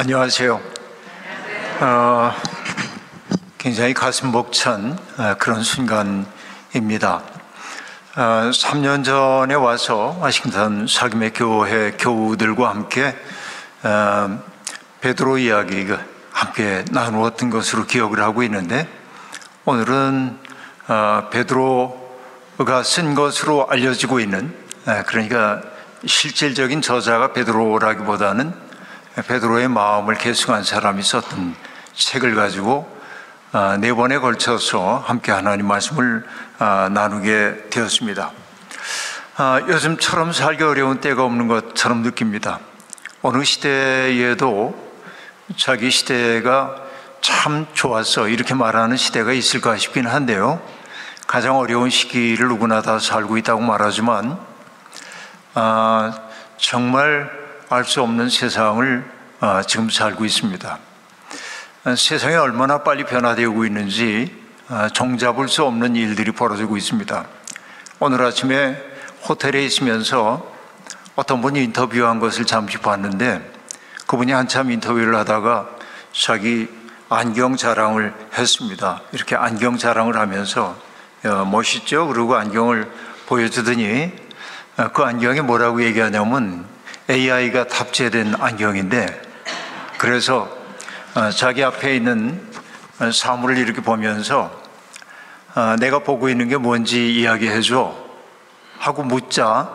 안녕하세요. 굉장히 가슴 벅찬 그런 순간입니다. 3년 전에 와서 워싱턴 사김의 교회 교우들과 함께 베드로 이야기가 함께 나누었던 것으로 기억을 하고 있는데, 오늘은 베드로가 쓴 것으로 알려지고 있는, 그러니까 실질적인 저자가 베드로라기보다는 베드로의 마음을 계승한 사람이 썼던 책을 가지고 네 번에 걸쳐서 함께 하나님 말씀을 나누게 되었습니다. 요즘처럼 살기 어려운 때가 없는 것처럼 느낍니다. 어느 시대에도 자기 시대가 참 좋았어 이렇게 말하는 시대가 있을까 싶긴 한데요, 가장 어려운 시기를 누구나 다 살고 있다고 말하지만 정말 알 수 없는 세상을 지금 살고 있습니다. 세상이 얼마나 빨리 변화되고 있는지 종잡을 수 없는 일들이 벌어지고 있습니다. 오늘 아침에 호텔에 있으면서 어떤 분이 인터뷰한 것을 잠시 봤는데, 그분이 한참 인터뷰를 하다가 자기 안경 자랑을 했습니다. 이렇게 안경 자랑을 하면서 멋있죠? 그리고 안경을 보여주더니 그 안경이 뭐라고 얘기하냐면 AI가 탑재된 안경인데, 그래서 자기 앞에 있는 사물을 이렇게 보면서 내가 보고 있는 게 뭔지 이야기해줘 하고 묻자,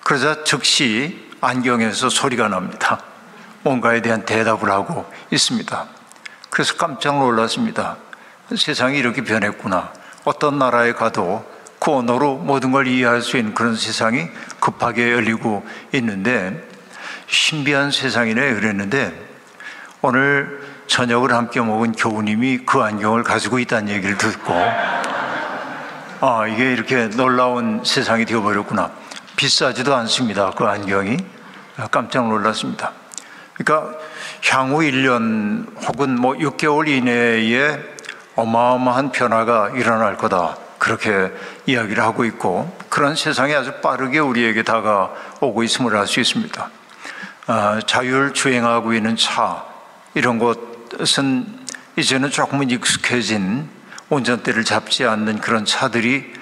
그러자 즉시 안경에서 소리가 납니다. 뭔가에 대한 대답을 하고 있습니다. 그래서 깜짝 놀랐습니다. 세상이 이렇게 변했구나. 어떤 나라에 가도 그 언어로 모든 걸 이해할 수 있는 그런 세상이 급하게 열리고 있는데, 신비한 세상이네 그랬는데, 오늘 저녁을 함께 먹은 교우님이 그 안경을 가지고 있다는 얘기를 듣고 이게 이렇게 놀라운 세상이 되어버렸구나. 비싸지도 않습니다, 그 안경이. 깜짝 놀랐습니다. 그러니까 향후 1년 혹은 6개월 이내에 어마어마한 변화가 일어날 거다, 그렇게 이야기를 하고 있고, 그런 세상이 아주 빠르게 우리에게 다가오고 있음을 알 수 있습니다. 자율주행하고 있는 차, 이런 것은 이제는 조금은 익숙해진, 운전대를 잡지 않는 그런 차들이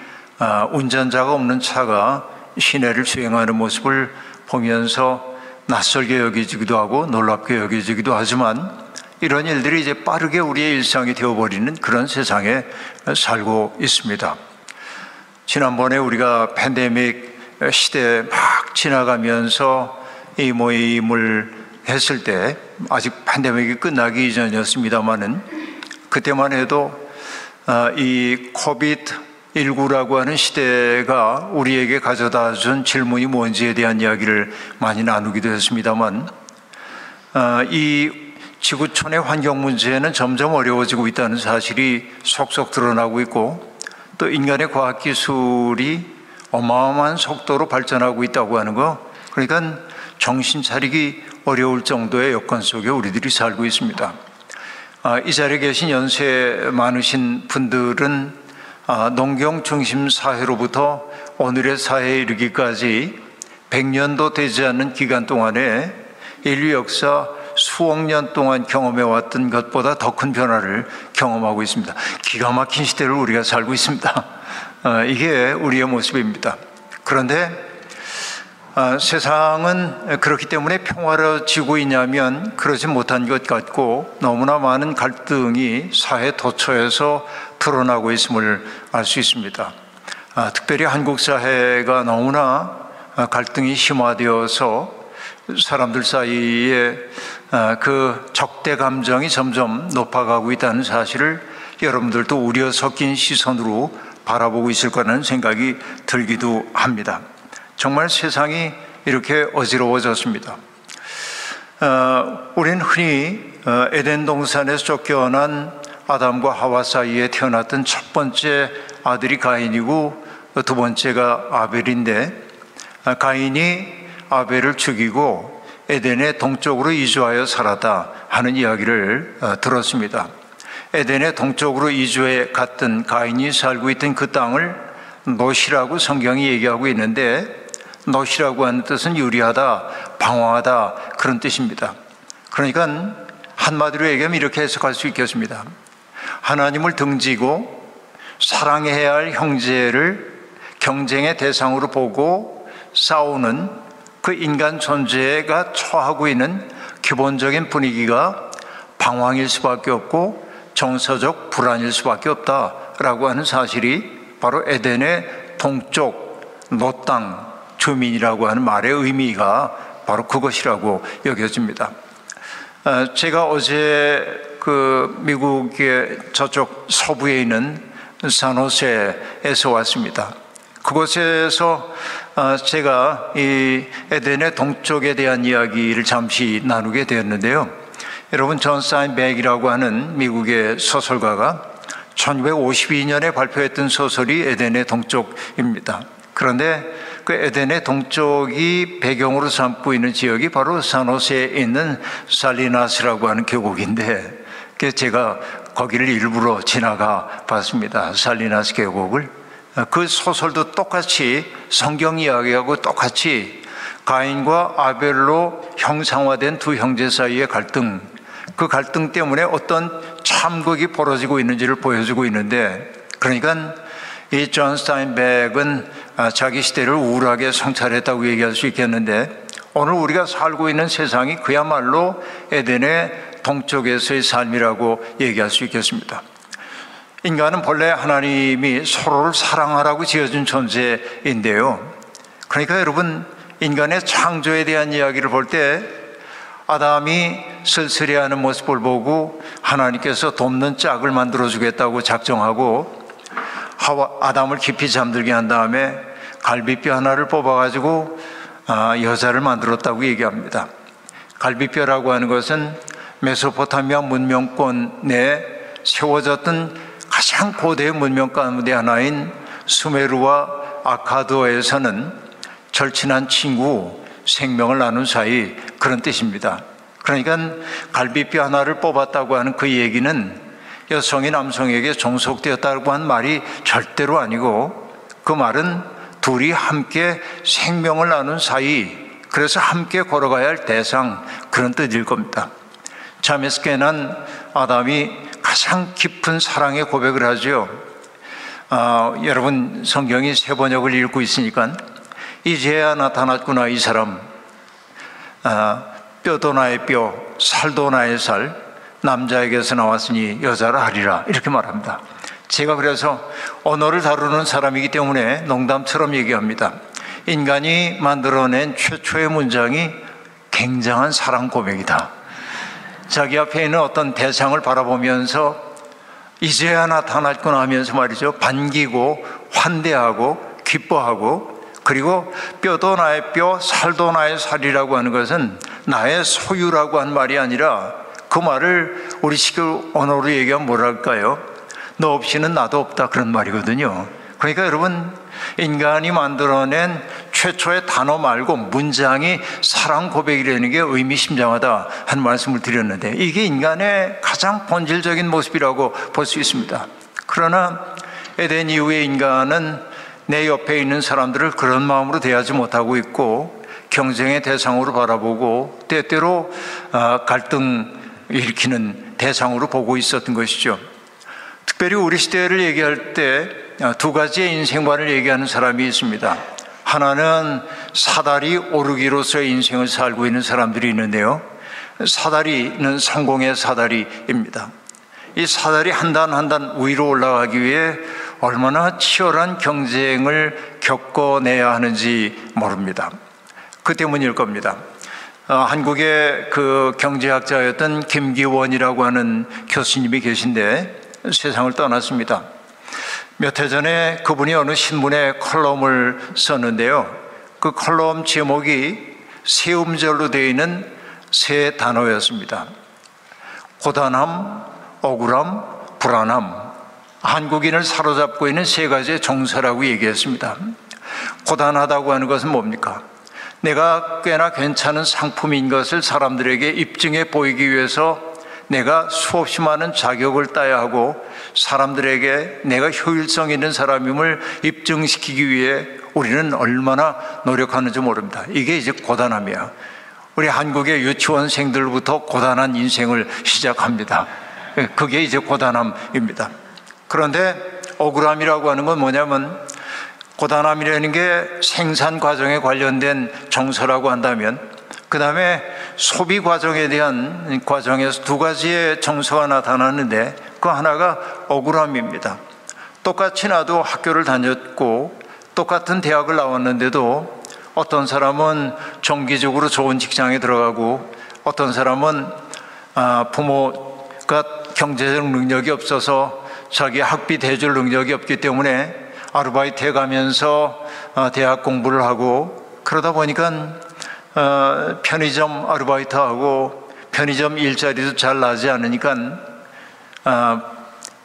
운전자가 없는 차가 시내를 주행하는 모습을 보면서 낯설게 여겨지기도 하고 놀랍게 여겨지기도 하지만, 이런 일들이 이제 빠르게 우리의 일상이 되어버리는 그런 세상에 살고 있습니다. 지난번에 우리가 팬데믹 시대에 막 지나가면서 이 모임을 했을 때, 아직 팬데믹이 끝나기 이전이었습니다만은, 그때만 해도 이 코비드19라고 하는 시대가 우리에게 가져다 준 질문이 뭔지에 대한 이야기를 많이 나누기도 했습니다만, 이 지구촌의 환경 문제는 점점 어려워지고 있다는 사실이 속속 드러나고 있고, 또 인간의 과학기술이 어마어마한 속도로 발전하고 있다고 하는 거, 그러니까 정신 차리기 어려울 정도의 여건 속에 우리들이 살고 있습니다. 이 자리에 계신 연세 많으신 분들은 농경 중심 사회로부터 오늘의 사회에 이르기까지 100년도 되지 않는 기간 동안에 인류 역사 수억 년 동안 경험해왔던 것보다 더 큰 변화를 경험하고 있습니다. 기가 막힌 시대를 우리가 살고 있습니다. 이게 우리의 모습입니다. 그런데 세상은 그렇기 때문에 평화로워지고 있냐면 그러지 못한 것 같고, 너무나 많은 갈등이 사회 도처에서 드러나고 있음을 알 수 있습니다. 특별히 한국 사회가 너무나 갈등이 심화되어서 사람들 사이에 그 적대 감정이 점점 높아가고 있다는 사실을 여러분들도 우려 섞인 시선으로 바라보고 있을 거라는 생각이 들기도 합니다. 정말 세상이 이렇게 어지러워졌습니다. 우리는 흔히 에덴 동산에서 쫓겨난 아담과 하와 사이에 태어났던 첫 번째 아들이 가인이고 두 번째가 아벨인데, 가인이 아벨을 죽이고 에덴의 동쪽으로 이주하여 살았다 하는 이야기를 들었습니다. 에덴의 동쪽으로 이주해 갔던 가인이 살고 있던 그 땅을 노시라고 성경이 얘기하고 있는데, 노시라고 하는 뜻은 유리하다, 방황하다, 그런 뜻입니다. 그러니까 한마디로 얘기하면 이렇게 해석할 수 있겠습니다. 하나님을 등지고 사랑해야 할 형제를 경쟁의 대상으로 보고 싸우는 그 인간 존재가 처하고 있는 기본적인 분위기가 방황일 수밖에 없고 정서적 불안일 수밖에 없다라고 하는 사실이 바로 에덴의 동쪽 노땅 주민이라고 하는 말의 의미가 바로 그것이라고 여겨집니다. 제가 어제 미국의 저쪽 서부에 있는 산호세에서 왔습니다. 그곳에서 제가 이 에덴의 동쪽에 대한 이야기를 잠시 나누게 되었는데요. 여러분, 존 스타인백이라고 하는 미국의 소설가가 1952년에 발표했던 소설이 에덴의 동쪽입니다. 그런데 그 에덴의 동쪽이 배경으로 삼고 있는 지역이 바로 산호세에 있는 살리나스라고 하는 계곡인데, 제가 거기를 일부러 지나가 봤습니다. 살리나스 계곡을. 그 소설도 똑같이 성경 이야기하고 똑같이 가인과 아벨로 형상화된 두 형제 사이의 갈등, 그 갈등 때문에 어떤 참극이 벌어지고 있는지를 보여주고 있는데, 그러니까 이 존 스타인백은 자기 시대를 우울하게 성찰했다고 얘기할 수 있겠는데, 오늘 우리가 살고 있는 세상이 그야말로 에덴의 동쪽에서의 삶이라고 얘기할 수 있겠습니다. 인간은 본래 하나님이 서로를 사랑하라고 지어준 존재인데요. 그러니까 여러분, 인간의 창조에 대한 이야기를 볼 때 아담이 쓸쓸해하는 모습을 보고 하나님께서 돕는 짝을 만들어주겠다고 작정하고 아담을 깊이 잠들게 한 다음에 갈비뼈 하나를 뽑아가지고 여자를 만들었다고 얘기합니다. 갈비뼈라고 하는 것은 메소포타미아 문명권 내에 세워졌던 가장 고대의 문명 가운데 하나인 수메르와 아카드에서는 절친한 친구, 생명을 나눈 사이, 그런 뜻입니다. 그러니까 갈비뼈 하나를 뽑았다고 하는 그 얘기는 여성이 남성에게 종속되었다고 한 말이 절대로 아니고, 그 말은 둘이 함께 생명을 나눈 사이, 그래서 함께 걸어가야 할 대상, 그런 뜻일 겁니다. 잠에서 깨난 아담이 가장 깊은 사랑의 고백을 하죠. 여러분, 성경이 세 번역을 읽고 있으니까 이제야 나타났구나 이 사람. 뼈도 나의 뼈, 살도 나의 살, 남자에게서 나왔으니 여자라 하리라, 이렇게 말합니다. 제가 그래서 언어를 다루는 사람이기 때문에 농담처럼 얘기합니다. 인간이 만들어낸 최초의 문장이 굉장한 사랑 고백이다. 자기 앞에 있는 어떤 대상을 바라보면서 이제야 나타났구나 하면서 말이죠, 반기고 환대하고 기뻐하고, 그리고 뼈도 나의 뼈, 살도 나의 살이라고 하는 것은 나의 소유라고 한 말이 아니라, 그 말을 우리식 언어로 얘기하면 뭐랄까요? 너 없이는 나도 없다, 그런 말이거든요. 그러니까 여러분, 인간이 만들어낸 최초의 단어 말고 문장이 사랑 고백이라는 게 의미심장하다 하는 말씀을 드렸는데, 이게 인간의 가장 본질적인 모습이라고 볼 수 있습니다. 그러나 에덴 이후의 인간은 내 옆에 있는 사람들을 그런 마음으로 대하지 못하고 있고, 경쟁의 대상으로 바라보고 때때로 갈등 일으키는 대상으로 보고 있었던 것이죠. 특별히 우리 시대를 얘기할 때 두 가지의 인생관을 얘기하는 사람이 있습니다. 하나는 사다리 오르기로서의 인생을 살고 있는 사람들이 있는데요, 사다리는 성공의 사다리입니다. 이 사다리 한 단 한 단 위로 올라가기 위해 얼마나 치열한 경쟁을 겪어내야 하는지 모릅니다. 그 때문일 겁니다. 한국의 그 경제학자였던 김기원이라고 하는 교수님이 계신데 세상을 떠났습니다. 몇 해 전에 그분이 어느 신문에 컬럼을 썼는데요, 그 컬럼 제목이 세 음절로 되어 있는 세 단어였습니다. 고단함, 억울함, 불안함, 한국인을 사로잡고 있는 세 가지의 정서라고 얘기했습니다. 고단하다고 하는 것은 뭡니까? 내가 꽤나 괜찮은 상품인 것을 사람들에게 입증해 보이기 위해서 내가 수없이 많은 자격을 따야 하고, 사람들에게 내가 효율성 있는 사람임을 입증시키기 위해 우리는 얼마나 노력하는지 모릅니다. 이게 이제 고단함이야. 우리 한국의 유치원생들부터 고단한 인생을 시작합니다. 그게 이제 고단함입니다. 그런데 억울함이라고 하는 건 뭐냐면, 고단함이라는 게 생산 과정에 관련된 정서라고 한다면, 그 다음에 소비 과정에 대한 과정에서 두 가지의 정서가 나타나는데, 그 하나가 억울함입니다. 똑같이 나도 학교를 다녔고 똑같은 대학을 나왔는데도 어떤 사람은 정기적으로 좋은 직장에 들어가고, 어떤 사람은 부모가 경제적 능력이 없어서 자기 학비 대줄 능력이 없기 때문에 아르바이트 해가면서 대학 공부를 하고, 그러다 보니까 편의점 아르바이트하고 편의점 일자리도 잘 나지 않으니까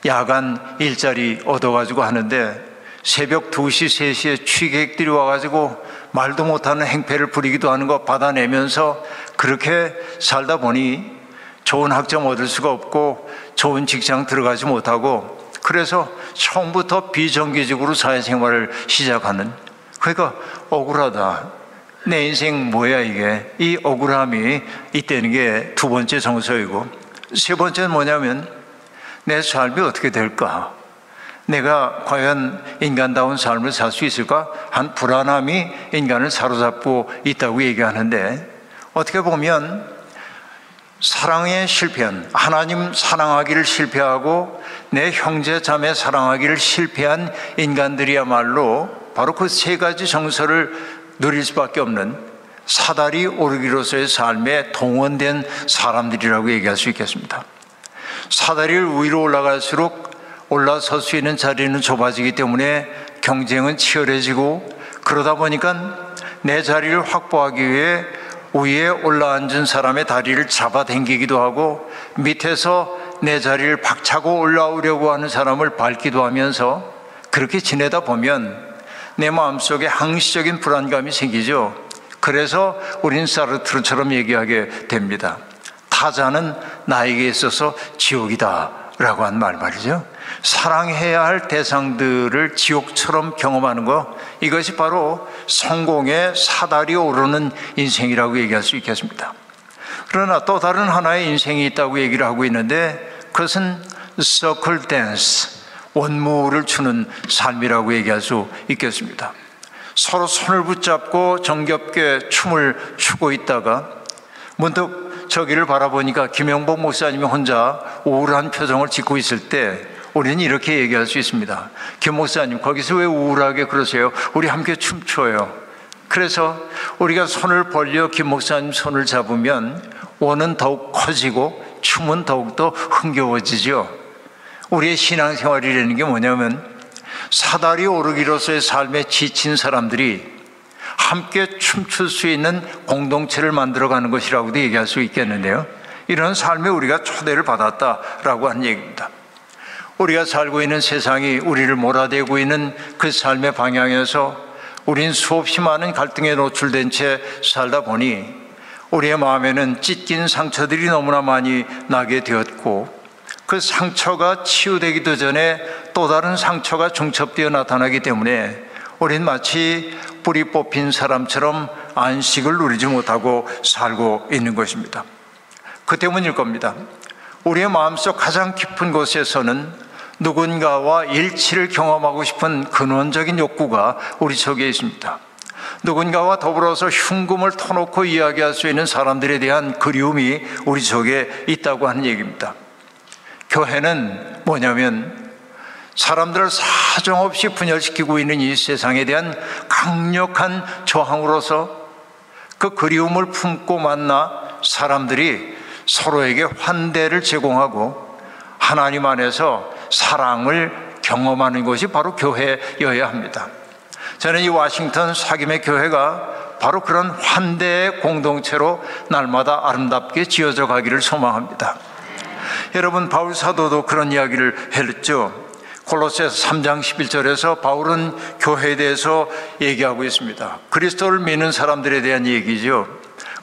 야간 일자리 얻어가지고 하는데, 새벽 2시, 3시에 취객들이 와가지고 말도 못하는 행패를 부리기도 하는 거 받아내면서 그렇게 살다 보니 좋은 학점 얻을 수가 없고 좋은 직장 들어가지 못하고, 그래서 처음부터 비정규직으로 사회생활을 시작하는, 그러니까 억울하다, 내 인생 뭐야 이게, 이 억울함이 있다는 게 두 번째 정서이고, 세 번째는 뭐냐면 내 삶이 어떻게 될까, 내가 과연 인간다운 삶을 살 수 있을까 한 불안함이 인간을 사로잡고 있다고 얘기하는데, 어떻게 보면 사랑에 실패한, 하나님 사랑하기를 실패하고 내 형제 자매 사랑하기를 실패한 인간들이야말로 바로 그 세 가지 정서를 누릴 수밖에 없는 사다리 오르기로서의 삶에 동원된 사람들이라고 얘기할 수 있겠습니다. 사다리를 위로 올라갈수록 올라설 수 있는 자리는 좁아지기 때문에 경쟁은 치열해지고, 그러다 보니까 내 자리를 확보하기 위해 위에 올라앉은 사람의 다리를 잡아당기기도 하고, 밑에서 내 자리를 박차고 올라오려고 하는 사람을 밟기도 하면서, 그렇게 지내다 보면 내 마음속에 항시적인 불안감이 생기죠. 그래서 우린 사르트르처럼 얘기하게 됩니다. 타자는 나에게 있어서 지옥이다 라고 한 말이죠. 사랑해야 할 대상들을 지옥처럼 경험하는 것, 이것이 바로 성공의 사다리 오르는 인생이라고 얘기할 수 있겠습니다. 그러나 또 다른 하나의 인생이 있다고 얘기를 하고 있는데, 그것은 서클 댄스, 원무를 추는 삶이라고 얘기할 수 있겠습니다. 서로 손을 붙잡고 정겹게 춤을 추고 있다가 문득 저기를 바라보니까 김영복 목사님이 혼자 우울한 표정을 짓고 있을 때, 우리는 이렇게 얘기할 수 있습니다. 김 목사님, 거기서 왜 우울하게 그러세요? 우리 함께 춤춰요. 그래서 우리가 손을 벌려 김 목사님 손을 잡으면 원은 더욱 커지고 춤은 더욱더 흥겨워지죠. 우리의 신앙생활이라는 게 뭐냐면, 사다리 오르기로서의 삶에 지친 사람들이 함께 춤출 수 있는 공동체를 만들어가는 것이라고도 얘기할 수 있겠는데요, 이런 삶에 우리가 초대를 받았다라고 하는 얘기입니다. 우리가 살고 있는 세상이 우리를 몰아대고 있는 그 삶의 방향에서 우린 수없이 많은 갈등에 노출된 채 살다 보니 우리의 마음에는 찢긴 상처들이 너무나 많이 나게 되었고, 그 상처가 치유되기도 전에 또 다른 상처가 중첩되어 나타나기 때문에 우린 마치 뿌리 뽑힌 사람처럼 안식을 누리지 못하고 살고 있는 것입니다. 그 때문일 겁니다. 우리의 마음속 가장 깊은 곳에서는 누군가와 일치를 경험하고 싶은 근원적인 욕구가 우리 속에 있습니다. 누군가와 더불어서 흉금을 터놓고 이야기할 수 있는 사람들에 대한 그리움이 우리 속에 있다고 하는 얘기입니다. 교회는 뭐냐면, 사람들을 사정없이 분열시키고 있는 이 세상에 대한 강력한 저항으로서 그 그리움을 품고 만나 사람들이 서로에게 환대를 제공하고 하나님 안에서 사랑을 경험하는 것이 바로 교회여야 합니다. 저는 이 워싱턴 사김의 교회가 바로 그런 환대의 공동체로 날마다 아름답게 지어져 가기를 소망합니다. 여러분, 바울 사도도 그런 이야기를 했죠. 골로새서 3장 11절에서 바울은 교회에 대해서 얘기하고 있습니다. 그리스도를 믿는 사람들에 대한 얘기죠.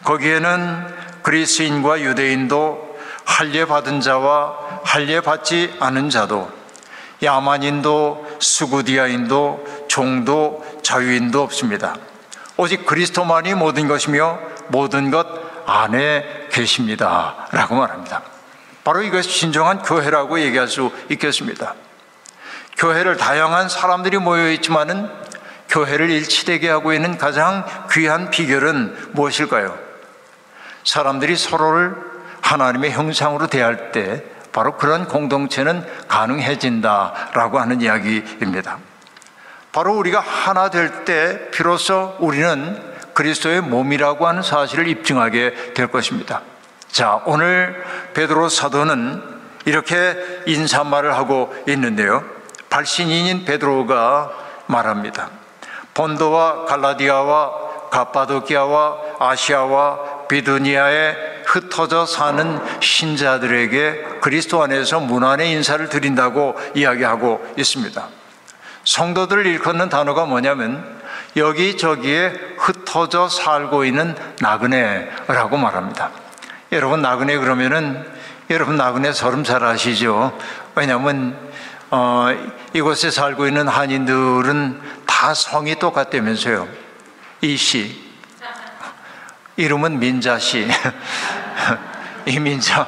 거기에는 그리스인과 유대인도, 할례 받은 자와 할례 받지 않은 자도, 야만인도 스구디아인도 종도 자유인도 없습니다. 오직 그리스도만이 모든 것이며 모든 것 안에 계십니다 라고 말합니다. 바로 이것이 진정한 교회라고 얘기할 수 있겠습니다. 교회를 다양한 사람들이 모여 있지만은 교회를 일치되게 하고 있는 가장 귀한 비결은 무엇일까요? 사람들이 서로를 하나님의 형상으로 대할 때 바로 그런 공동체는 가능해진다라고 하는 이야기입니다. 바로 우리가 하나 될 때 비로소 우리는 그리스도의 몸이라고 하는 사실을 입증하게 될 것입니다. 자, 오늘 베드로 사도는 이렇게 인사말을 하고 있는데요. 발신인인 베드로가 말합니다. 본도와 갈라디아와 갑바도기아와 아시아와 비두니아에 흩어져 사는 신자들에게 그리스도 안에서 문안의 인사를 드린다고 이야기하고 있습니다. 성도들을 일컫는 단어가 뭐냐면 여기저기에 흩어져 살고 있는 나그네라고 말합니다. 여러분, 나그네 그러면은 여러분 나그네 설음 잘 아시죠? 왜냐하면 이곳에 살고 있는 한인들은 다 성이 똑같다면서요. 이씨, 이름은 민자씨, 이민자.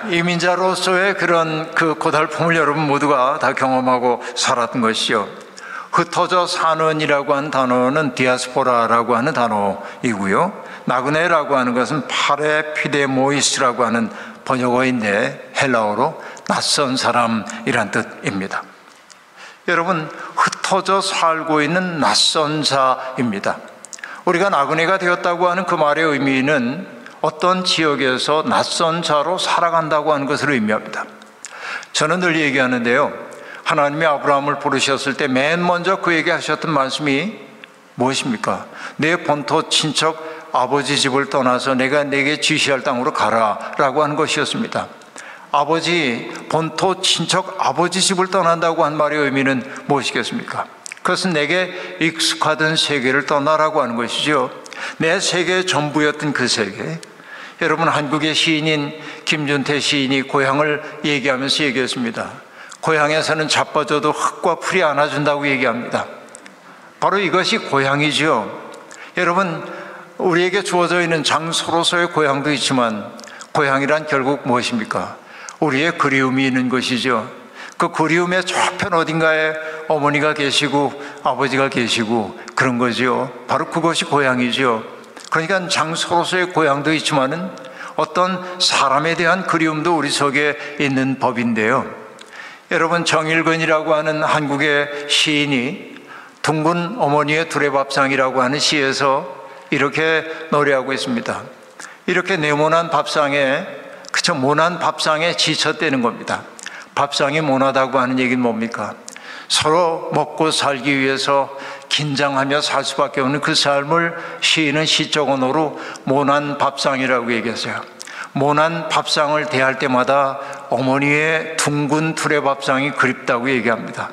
이민자로서의 그런 그 고달픔을 여러분 모두가 다 경험하고 살았던 것이요. 흩어져 사는이라고 하는 단어는 디아스포라라고 하는 단어이고요. 나그네라고 하는 것은 파레피데모이스라고 하는 번역어인데 헬라어로 낯선 사람이란 뜻입니다. 여러분, 흩어져 살고 있는 낯선 자입니다. 우리가 나그네가 되었다고 하는 그 말의 의미는 어떤 지역에서 낯선 자로 살아간다고 하는 것을 의미합니다. 저는 늘 얘기하는데요, 하나님이 아브라함을 부르셨을 때 맨 먼저 그에게 하셨던 말씀이 무엇입니까? 내 본토 친척 아버지 집을 떠나서 내가 내게 지시할 땅으로 가라 라고 하는 것이었습니다. 아버지, 본토 친척 아버지 집을 떠난다고 한 말의 의미는 무엇이겠습니까? 그것은 내게 익숙하던 세계를 떠나라고 하는 것이죠. 내 세계의 전부였던 그 세계. 여러분, 한국의 시인인 김준태 시인이 고향을 얘기하면서 얘기했습니다. 고향에서는 자빠져도 흙과 풀이 안아준다고 얘기합니다. 바로 이것이 고향이죠. 여러분, 우리에게 주어져 있는 장소로서의 고향도 있지만 고향이란 결국 무엇입니까? 우리의 그리움이 있는 것이죠. 그 그리움의 저편 어딘가에 어머니가 계시고 아버지가 계시고 그런 거죠. 바로 그것이 고향이죠. 그러니까 장소로서의 고향도 있지만은 어떤 사람에 대한 그리움도 우리 속에 있는 법인데요. 여러분, 정일근이라고 하는 한국의 시인이 둥근 어머니의 두레밥상이라고 하는 시에서 이렇게 노래하고 있습니다. 이렇게 네모난 밥상에, 그쵸, 모난 밥상에 지쳤다는 겁니다. 밥상이 모나다고 하는 얘기는 뭡니까? 서로 먹고 살기 위해서 긴장하며 살 수밖에 없는 그 삶을 시인은 시적 언어로 모난 밥상이라고 얘기했어요. 모난 밥상을 대할 때마다 어머니의 둥근 두레밥상이 그립다고 얘기합니다.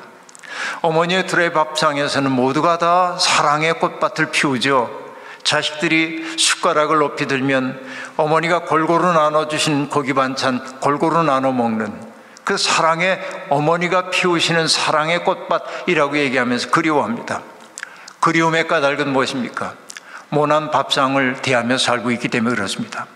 어머니의 두레밥상에서는 모두가 다 사랑의 꽃밭을 피우죠. 자식들이 숟가락을 높이 들면 어머니가 골고루 나눠주신 고기 반찬 골고루 나눠 먹는 그 사랑의, 어머니가 피우시는 사랑의 꽃밭이라고 얘기하면서 그리워합니다. 그리움의 까닭은 무엇입니까? 모난 밥상을 대하며 살고 있기 때문에 그렇습니다.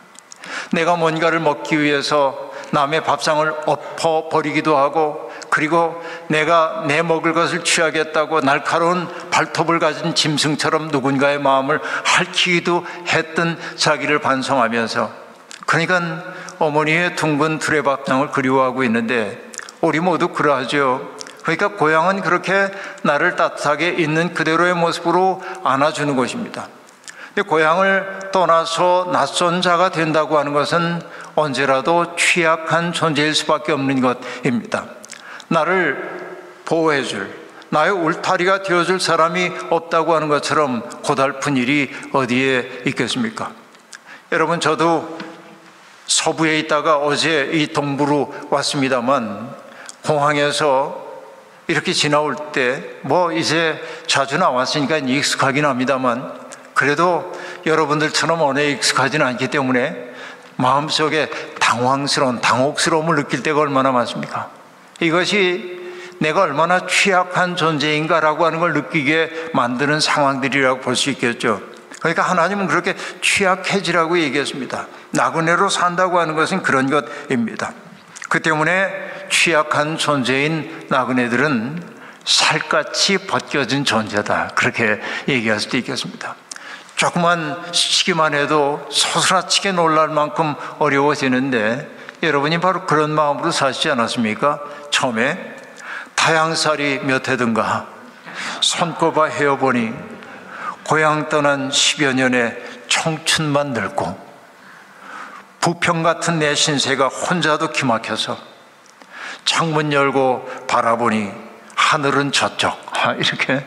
내가 뭔가를 먹기 위해서 남의 밥상을 엎어버리기도 하고, 그리고 내가 내 먹을 것을 취하겠다고 날카로운 발톱을 가진 짐승처럼 누군가의 마음을 핥히기도 했던 자기를 반성하면서, 그러니까 어머니의 둥근 두레밥상을 그리워하고 있는데 우리 모두 그러하죠. 그러니까 고향은 그렇게 나를 따뜻하게 있는 그대로의 모습으로 안아주는 것입니다. 근데 고향을 떠나서 낯선 자가 된다고 하는 것은 언제라도 취약한 존재일 수밖에 없는 것입니다. 나를 보호해줄, 나의 울타리가 되어줄 사람이 없다고 하는 것처럼 고달픈 일이 어디에 있겠습니까? 여러분, 저도 서부에 있다가 어제 이 동부로 왔습니다만, 공항에서 이렇게 지나올 때 뭐 이제 자주 나왔으니까 익숙하긴 합니다만, 그래도 여러분들처럼 언어에 익숙하지는 않기 때문에 마음속에 당혹스러움을 느낄 때가 얼마나 많습니까? 이것이 내가 얼마나 취약한 존재인가라고 하는 걸 느끼게 만드는 상황들이라고 볼 수 있겠죠. 그러니까 하나님은 그렇게 취약해지라고 얘기했습니다. 나그네로 산다고 하는 것은 그런 것입니다. 그 때문에 취약한 존재인 나그네들은 살갗이 벗겨진 존재다, 그렇게 얘기할 수도 있겠습니다. 조그만 시기만 해도 소스라치게 놀랄 만큼 어려워지는데 여러분이 바로 그런 마음으로 사시지 않았습니까? 처음에 타향살이 몇 해든가 손꼽아 헤어보니 고향 떠난 10여 년의 청춘만 늙고 부평 같은 내 신세가 혼자도 기막혀서 창문 열고 바라보니 하늘은 저쪽, 이렇게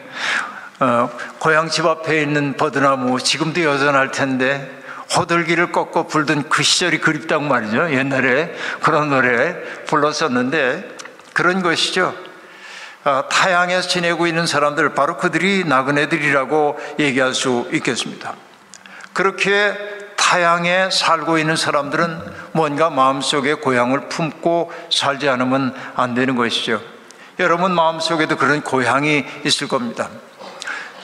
고향 집 앞에 있는 버드나무 지금도 여전할 텐데 호들기를 꺾고 불던 그 시절이 그립다고 말이죠. 옛날에 그런 노래 불렀었는데 그런 것이죠. 타향에서 지내고 있는 사람들, 바로 그들이 나그네들이라고 얘기할 수 있겠습니다. 그렇게 타향에 살고 있는 사람들은 뭔가 마음속에 고향을 품고 살지 않으면 안 되는 것이죠. 여러분 마음속에도 그런 고향이 있을 겁니다.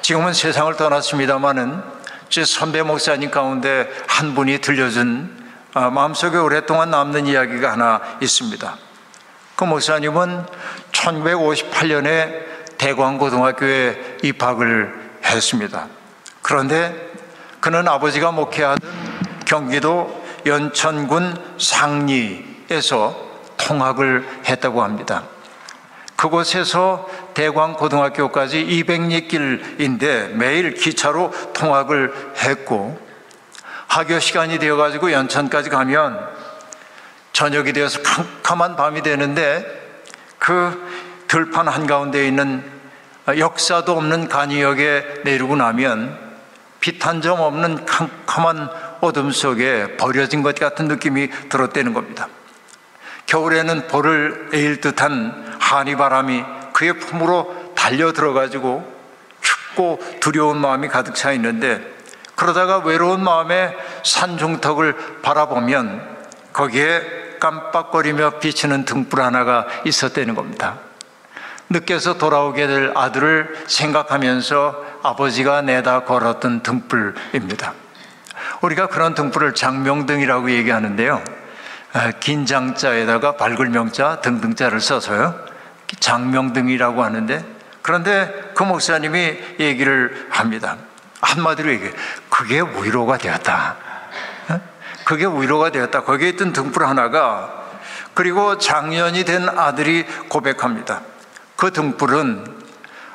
지금은 세상을 떠났습니다마는 제 선배 목사님 가운데 한 분이 들려준 마음속에 오랫동안 남는 이야기가 하나 있습니다. 그 목사님은 1958년에 대광고등학교에 입학을 했습니다. 그런데 그는 아버지가 목회하던 경기도 연천군 상리에서 통학을 했다고 합니다. 그곳에서 대광고등학교까지 200리 길인데 매일 기차로 통학을 했고, 하교 시간이 되어가지고 연천까지 가면 저녁이 되어서 캄캄한 밤이 되는데 그 들판 한가운데 있는 역사도 없는 간이역에 내리고 나면 빛 한 점 없는 캄캄한 어둠 속에 버려진 것 같은 느낌이 들었다는 겁니다. 겨울에는 볼을 에일 듯한 한이바람이 그의 품으로 달려 들어가지고 춥고 두려운 마음이 가득 차 있는데, 그러다가 외로운 마음에 산중턱을 바라보면 거기에 깜빡거리며 비치는 등불 하나가 있었다는 겁니다. 늦게서 돌아오게 될 아들을 생각하면서 아버지가 내다 걸었던 등불입니다. 우리가 그런 등불을 장명등이라고 얘기하는데요, 긴 장자에다가 밝을 명자, 등등자를 써서요, 장명등이라고 하는데, 그런데 그 목사님이 얘기를 합니다. 한마디로 얘기해, 그게 위로가 되었다. 그게 위로가 되었다. 거기에 있던 등불 하나가, 그리고 장년이 된 아들이 고백합니다. 그 등불은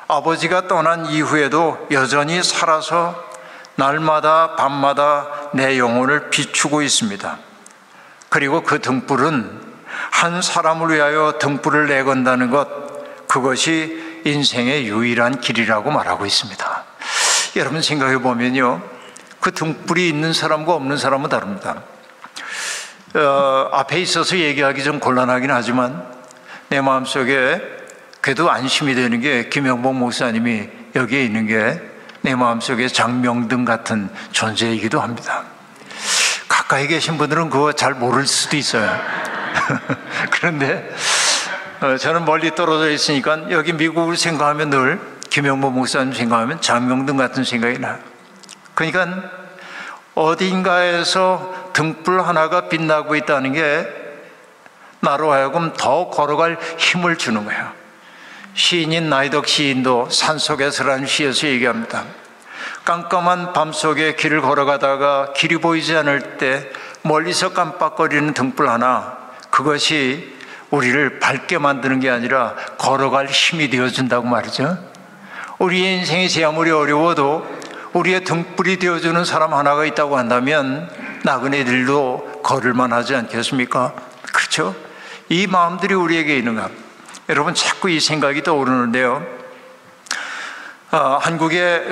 아버지가 떠난 이후에도 여전히 살아서 날마다 밤마다 내 영혼을 비추고 있습니다. 그리고 그 등불은 한 사람을 위하여 등불을 내건다는 것, 그것이 인생의 유일한 길이라고 말하고 있습니다. 여러분 생각해 보면요, 그 등불이 있는 사람과 없는 사람은 다릅니다. 앞에 있어서 얘기하기 좀 곤란하긴 하지만 내 마음속에 그래도 안심이 되는 게 김영복 목사님이 여기에 있는 게 내 마음속에 장명등 같은 존재이기도 합니다. 가까이 계신 분들은 그거 잘 모를 수도 있어요. 그런데 저는 멀리 떨어져 있으니까 여기 미국을 생각하면 늘 김영복 목사님 생각하면 장명등 같은 생각이 나요. 그러니까 어딘가에서 등불 하나가 빛나고 있다는 게 나로 하여금 더 걸어갈 힘을 주는 거예요. 시인인 나이덕 시인도 산속에서라는 시에서 얘기합니다. 깜깜한 밤속에 길을 걸어가다가 길이 보이지 않을 때 멀리서 깜빡거리는 등불 하나, 그것이 우리를 밝게 만드는 게 아니라 걸어갈 힘이 되어준다고 말이죠. 우리의 인생이 제 아무리 어려워도 우리의 등불이 되어주는 사람 하나가 있다고 한다면 나그네들도 걸을만 하지 않겠습니까? 그렇죠? 이 마음들이 우리에게 있는가? 여러분 자꾸 이 생각이 떠오르는데요, 한국의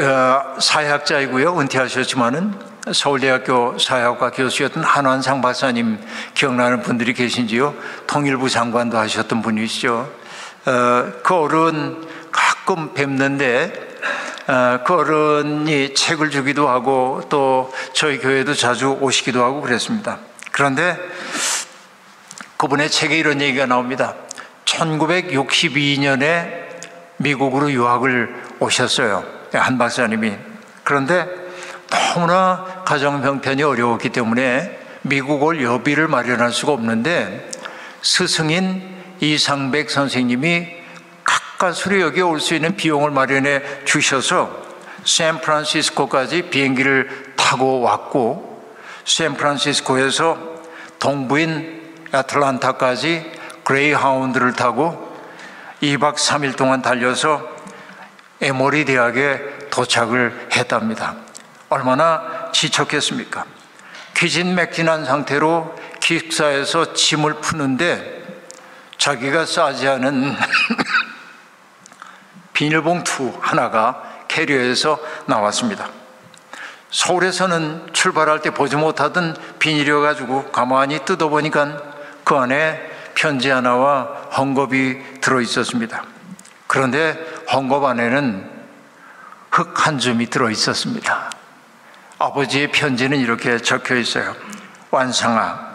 사회학자이고요, 은퇴하셨지만은 서울대학교 사회학과 교수였던 한완상 박사님 기억나는 분들이 계신지요? 통일부 장관도 하셨던 분이시죠. 그 어른 가끔 뵙는데 그 어른이 책을 주기도 하고 또 저희 교회도 자주 오시기도 하고 그랬습니다. 그런데 그분의 책에 이런 얘기가 나옵니다. 1962년에 미국으로 유학을 오셨어요. 한 박사님이. 그런데 너무나 가정 형편이 어려웠기 때문에 미국 올 여비를 마련할 수가 없는데 스승인 이상백 선생님이 가까스로 여기 올 수 있는 비용을 마련해 주셔서 샌프란시스코까지 비행기를 타고 왔고, 샌프란시스코에서 동부인 애틀란타까지 그레이하운드를 타고 2박 3일 동안 달려서 에모리 대학에 도착을 했답니다. 얼마나 지쳤겠습니까? 기진맥진한 상태로 기숙사에서 짐을 푸는데 자기가 싸지 않은 비닐봉투 하나가 캐리어에서 나왔습니다. 서울에서는 출발할 때 보지 못하던 비닐이어가지고 가만히 뜯어보니까 그 안에 편지 하나와 헝겊이 들어있었습니다. 그런데 헝겊 안에는 흙 한 줌이 들어있었습니다. 아버지의 편지는 이렇게 적혀 있어요. 완상아,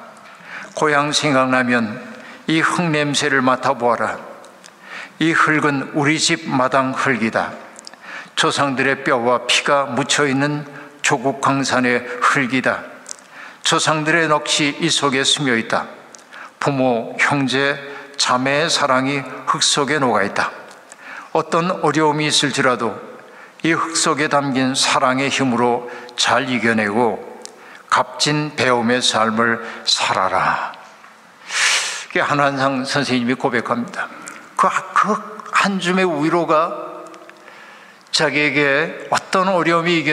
고향 생각나면 이 흙 냄새를 맡아보아라. 이 흙은 우리 집 마당 흙이다. 조상들의 뼈와 피가 묻혀있는 조국 강산의 흙이다. 조상들의 넋이 이 속에 스며있다. 부모, 형제, 자매의 사랑이 흙 속에 녹아있다. 어떤 어려움이 있을지라도 이 흙 속에 담긴 사랑의 힘으로 잘 이겨내고 값진 배움의 삶을 살아라. 이게 한한상 선생님이 고백합니다. 그 한 줌의 위로가 자기에게 어떤 어려움이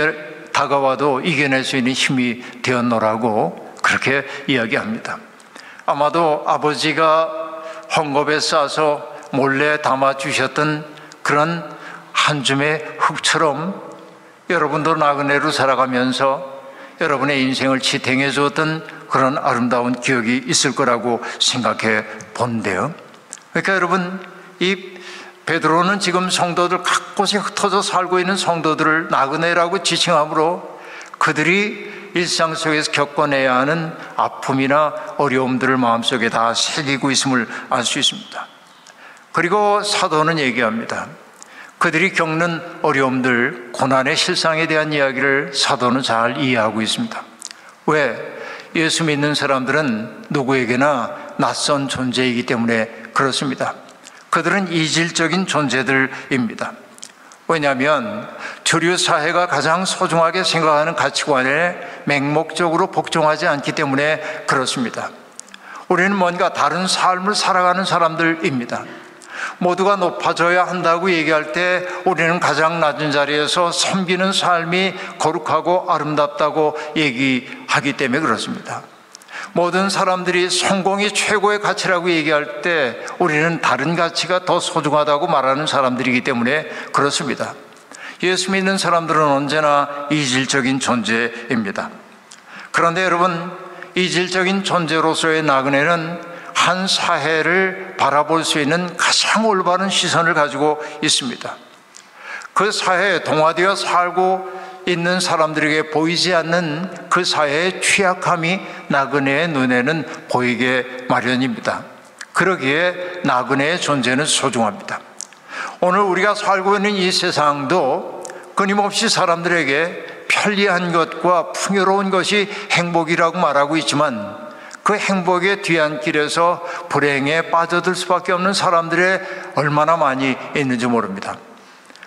다가와도 이겨낼 수 있는 힘이 되었노라고 그렇게 이야기합니다. 아마도 아버지가 헝겊에 싸서 몰래 담아주셨던 그런 한 줌의 흙처럼 여러분도 나그네로 살아가면서 여러분의 인생을 지탱해 주었던 그런 아름다운 기억이 있을 거라고 생각해 본대요. 그러니까 여러분, 이 베드로는 지금 성도들 곳곳에 흩어져 살고 있는 성도들을 나그네라고 지칭함으로 그들이 일상 속에서 겪어내야 하는 아픔이나 어려움들을 마음속에 다 새기고 있음을 알 수 있습니다. 그리고 사도는 얘기합니다. 그들이 겪는 어려움들, 고난의 실상에 대한 이야기를 사도는 잘 이해하고 있습니다. 왜? 예수 믿는 사람들은 누구에게나 낯선 존재이기 때문에 그렇습니다. 그들은 이질적인 존재들입니다. 왜냐하면 주류 사회가 가장 소중하게 생각하는 가치관에 맹목적으로 복종하지 않기 때문에 그렇습니다. 우리는 뭔가 다른 삶을 살아가는 사람들입니다. 모두가 높아져야 한다고 얘기할 때 우리는 가장 낮은 자리에서 섬기는 삶이 거룩하고 아름답다고 얘기하기 때문에 그렇습니다. 모든 사람들이 성공이 최고의 가치라고 얘기할 때 우리는 다른 가치가 더 소중하다고 말하는 사람들이기 때문에 그렇습니다. 예수 믿는 사람들은 언제나 이질적인 존재입니다. 그런데 여러분, 이질적인 존재로서의 나그네는 한 사회를 바라볼 수 있는 가장 올바른 시선을 가지고 있습니다. 그 사회에 동화되어 살고 있는 사람들에게 보이지 않는 그 사회의 취약함이 나그네의 눈에는 보이게 마련입니다. 그러기에 나그네의 존재는 소중합니다. 오늘 우리가 살고 있는 이 세상도 끊임없이 사람들에게 편리한 것과 풍요로운 것이 행복이라고 말하고 있지만 그 행복의 뒤안길에서 불행에 빠져들 수밖에 없는 사람들의 얼마나 많이 있는지 모릅니다.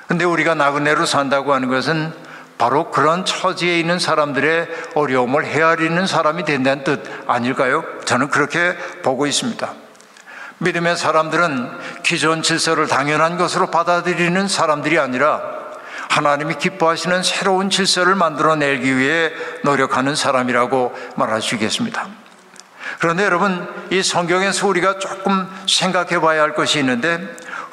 그런데 우리가 나그네로 산다고 하는 것은 바로 그런 처지에 있는 사람들의 어려움을 헤아리는 사람이 된다는 뜻 아닐까요? 저는 그렇게 보고 있습니다. 믿음의 사람들은 기존 질서를 당연한 것으로 받아들이는 사람들이 아니라 하나님이 기뻐하시는 새로운 질서를 만들어내기 위해 노력하는 사람이라고 말할 수 있겠습니다. 그런데 여러분, 이 성경에서 우리가 조금 생각해 봐야 할 것이 있는데,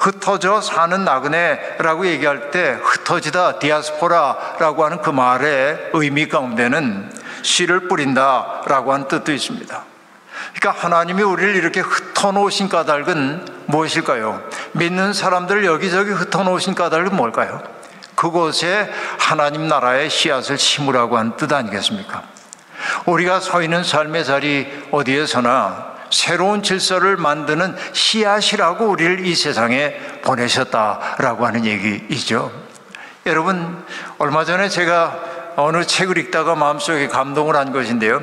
흩어져 사는 나그네라고 얘기할 때 흩어지다, 디아스포라라고 하는 그 말의 의미 가운데는 씨를 뿌린다라고 하는 뜻도 있습니다. 그러니까 하나님이 우리를 이렇게 흩어놓으신 까닭은 무엇일까요? 믿는 사람들을 여기저기 흩어놓으신 까닭은 뭘까요? 그곳에 하나님 나라의 씨앗을 심으라고 하는 뜻 아니겠습니까? 우리가 서 있는 삶의 자리 어디에서나 새로운 질서를 만드는 씨앗이라고 우리를 이 세상에 보내셨다라고 하는 얘기이죠. 여러분, 얼마 전에 제가 어느 책을 읽다가 마음속에 감동을 한 것인데요,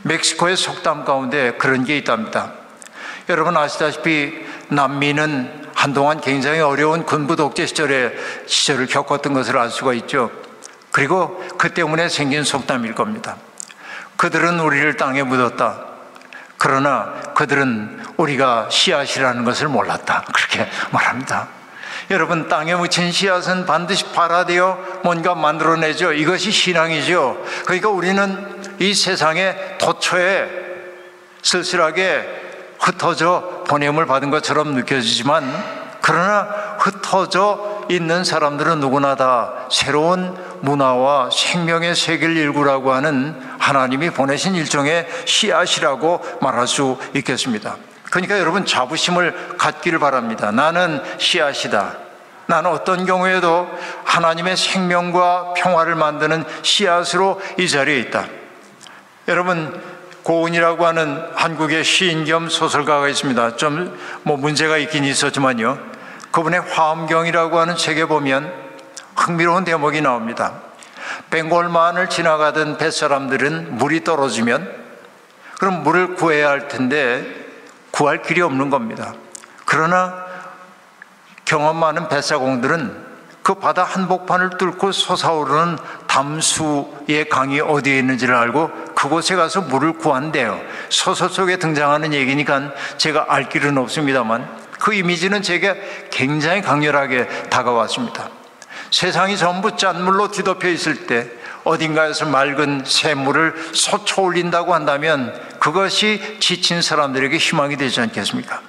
멕시코의 속담 가운데 그런 게 있답니다. 여러분 아시다시피 남미는 한동안 굉장히 어려운 군부 독재 시절을 겪었던 것을 알 수가 있죠. 그리고 그 때문에 생긴 속담일 겁니다. 그들은 우리를 땅에 묻었다. 그러나 그들은 우리가 씨앗이라는 것을 몰랐다. 그렇게 말합니다. 여러분, 땅에 묻힌 씨앗은 반드시 발화되어 뭔가 만들어내죠. 이것이 신앙이죠. 그러니까 우리는 이 세상의 도처에 쓸쓸하게 흩어져 보냄을 받은 것처럼 느껴지지만, 그러나 흩어져 있는 사람들은 누구나 다 새로운 문화와 생명의 세계를 일구라고 하는 하나님이 보내신 일종의 씨앗이라고 말할 수 있겠습니다. 그러니까 여러분, 자부심을 갖기를 바랍니다. 나는 씨앗이다. 나는 어떤 경우에도 하나님의 생명과 평화를 만드는 씨앗으로 이 자리에 있다. 여러분, 고은이라고 하는 한국의 시인 겸 소설가가 있습니다. 좀 문제가 있긴 있었지만요, 그분의 화엄경이라고 하는 책에 보면 흥미로운 대목이 나옵니다. 벵골만을 지나가던 뱃사람들은 물이 떨어지면 그럼 물을 구해야 할 텐데 구할 길이 없는 겁니다. 그러나 경험 많은 뱃사공들은 그 바다 한복판을 뚫고 솟아오르는 담수의 강이 어디에 있는지를 알고 그곳에 가서 물을 구한대요. 소설 속에 등장하는 얘기니까 제가 알 길은 없습니다만 그 이미지는 제게 굉장히 강렬하게 다가왔습니다. 세상이 전부 짠물로 뒤덮여 있을 때 어딘가에서 맑은 샘물을 솟아올린다고 한다면 그것이 지친 사람들에게 희망이 되지 않겠습니까?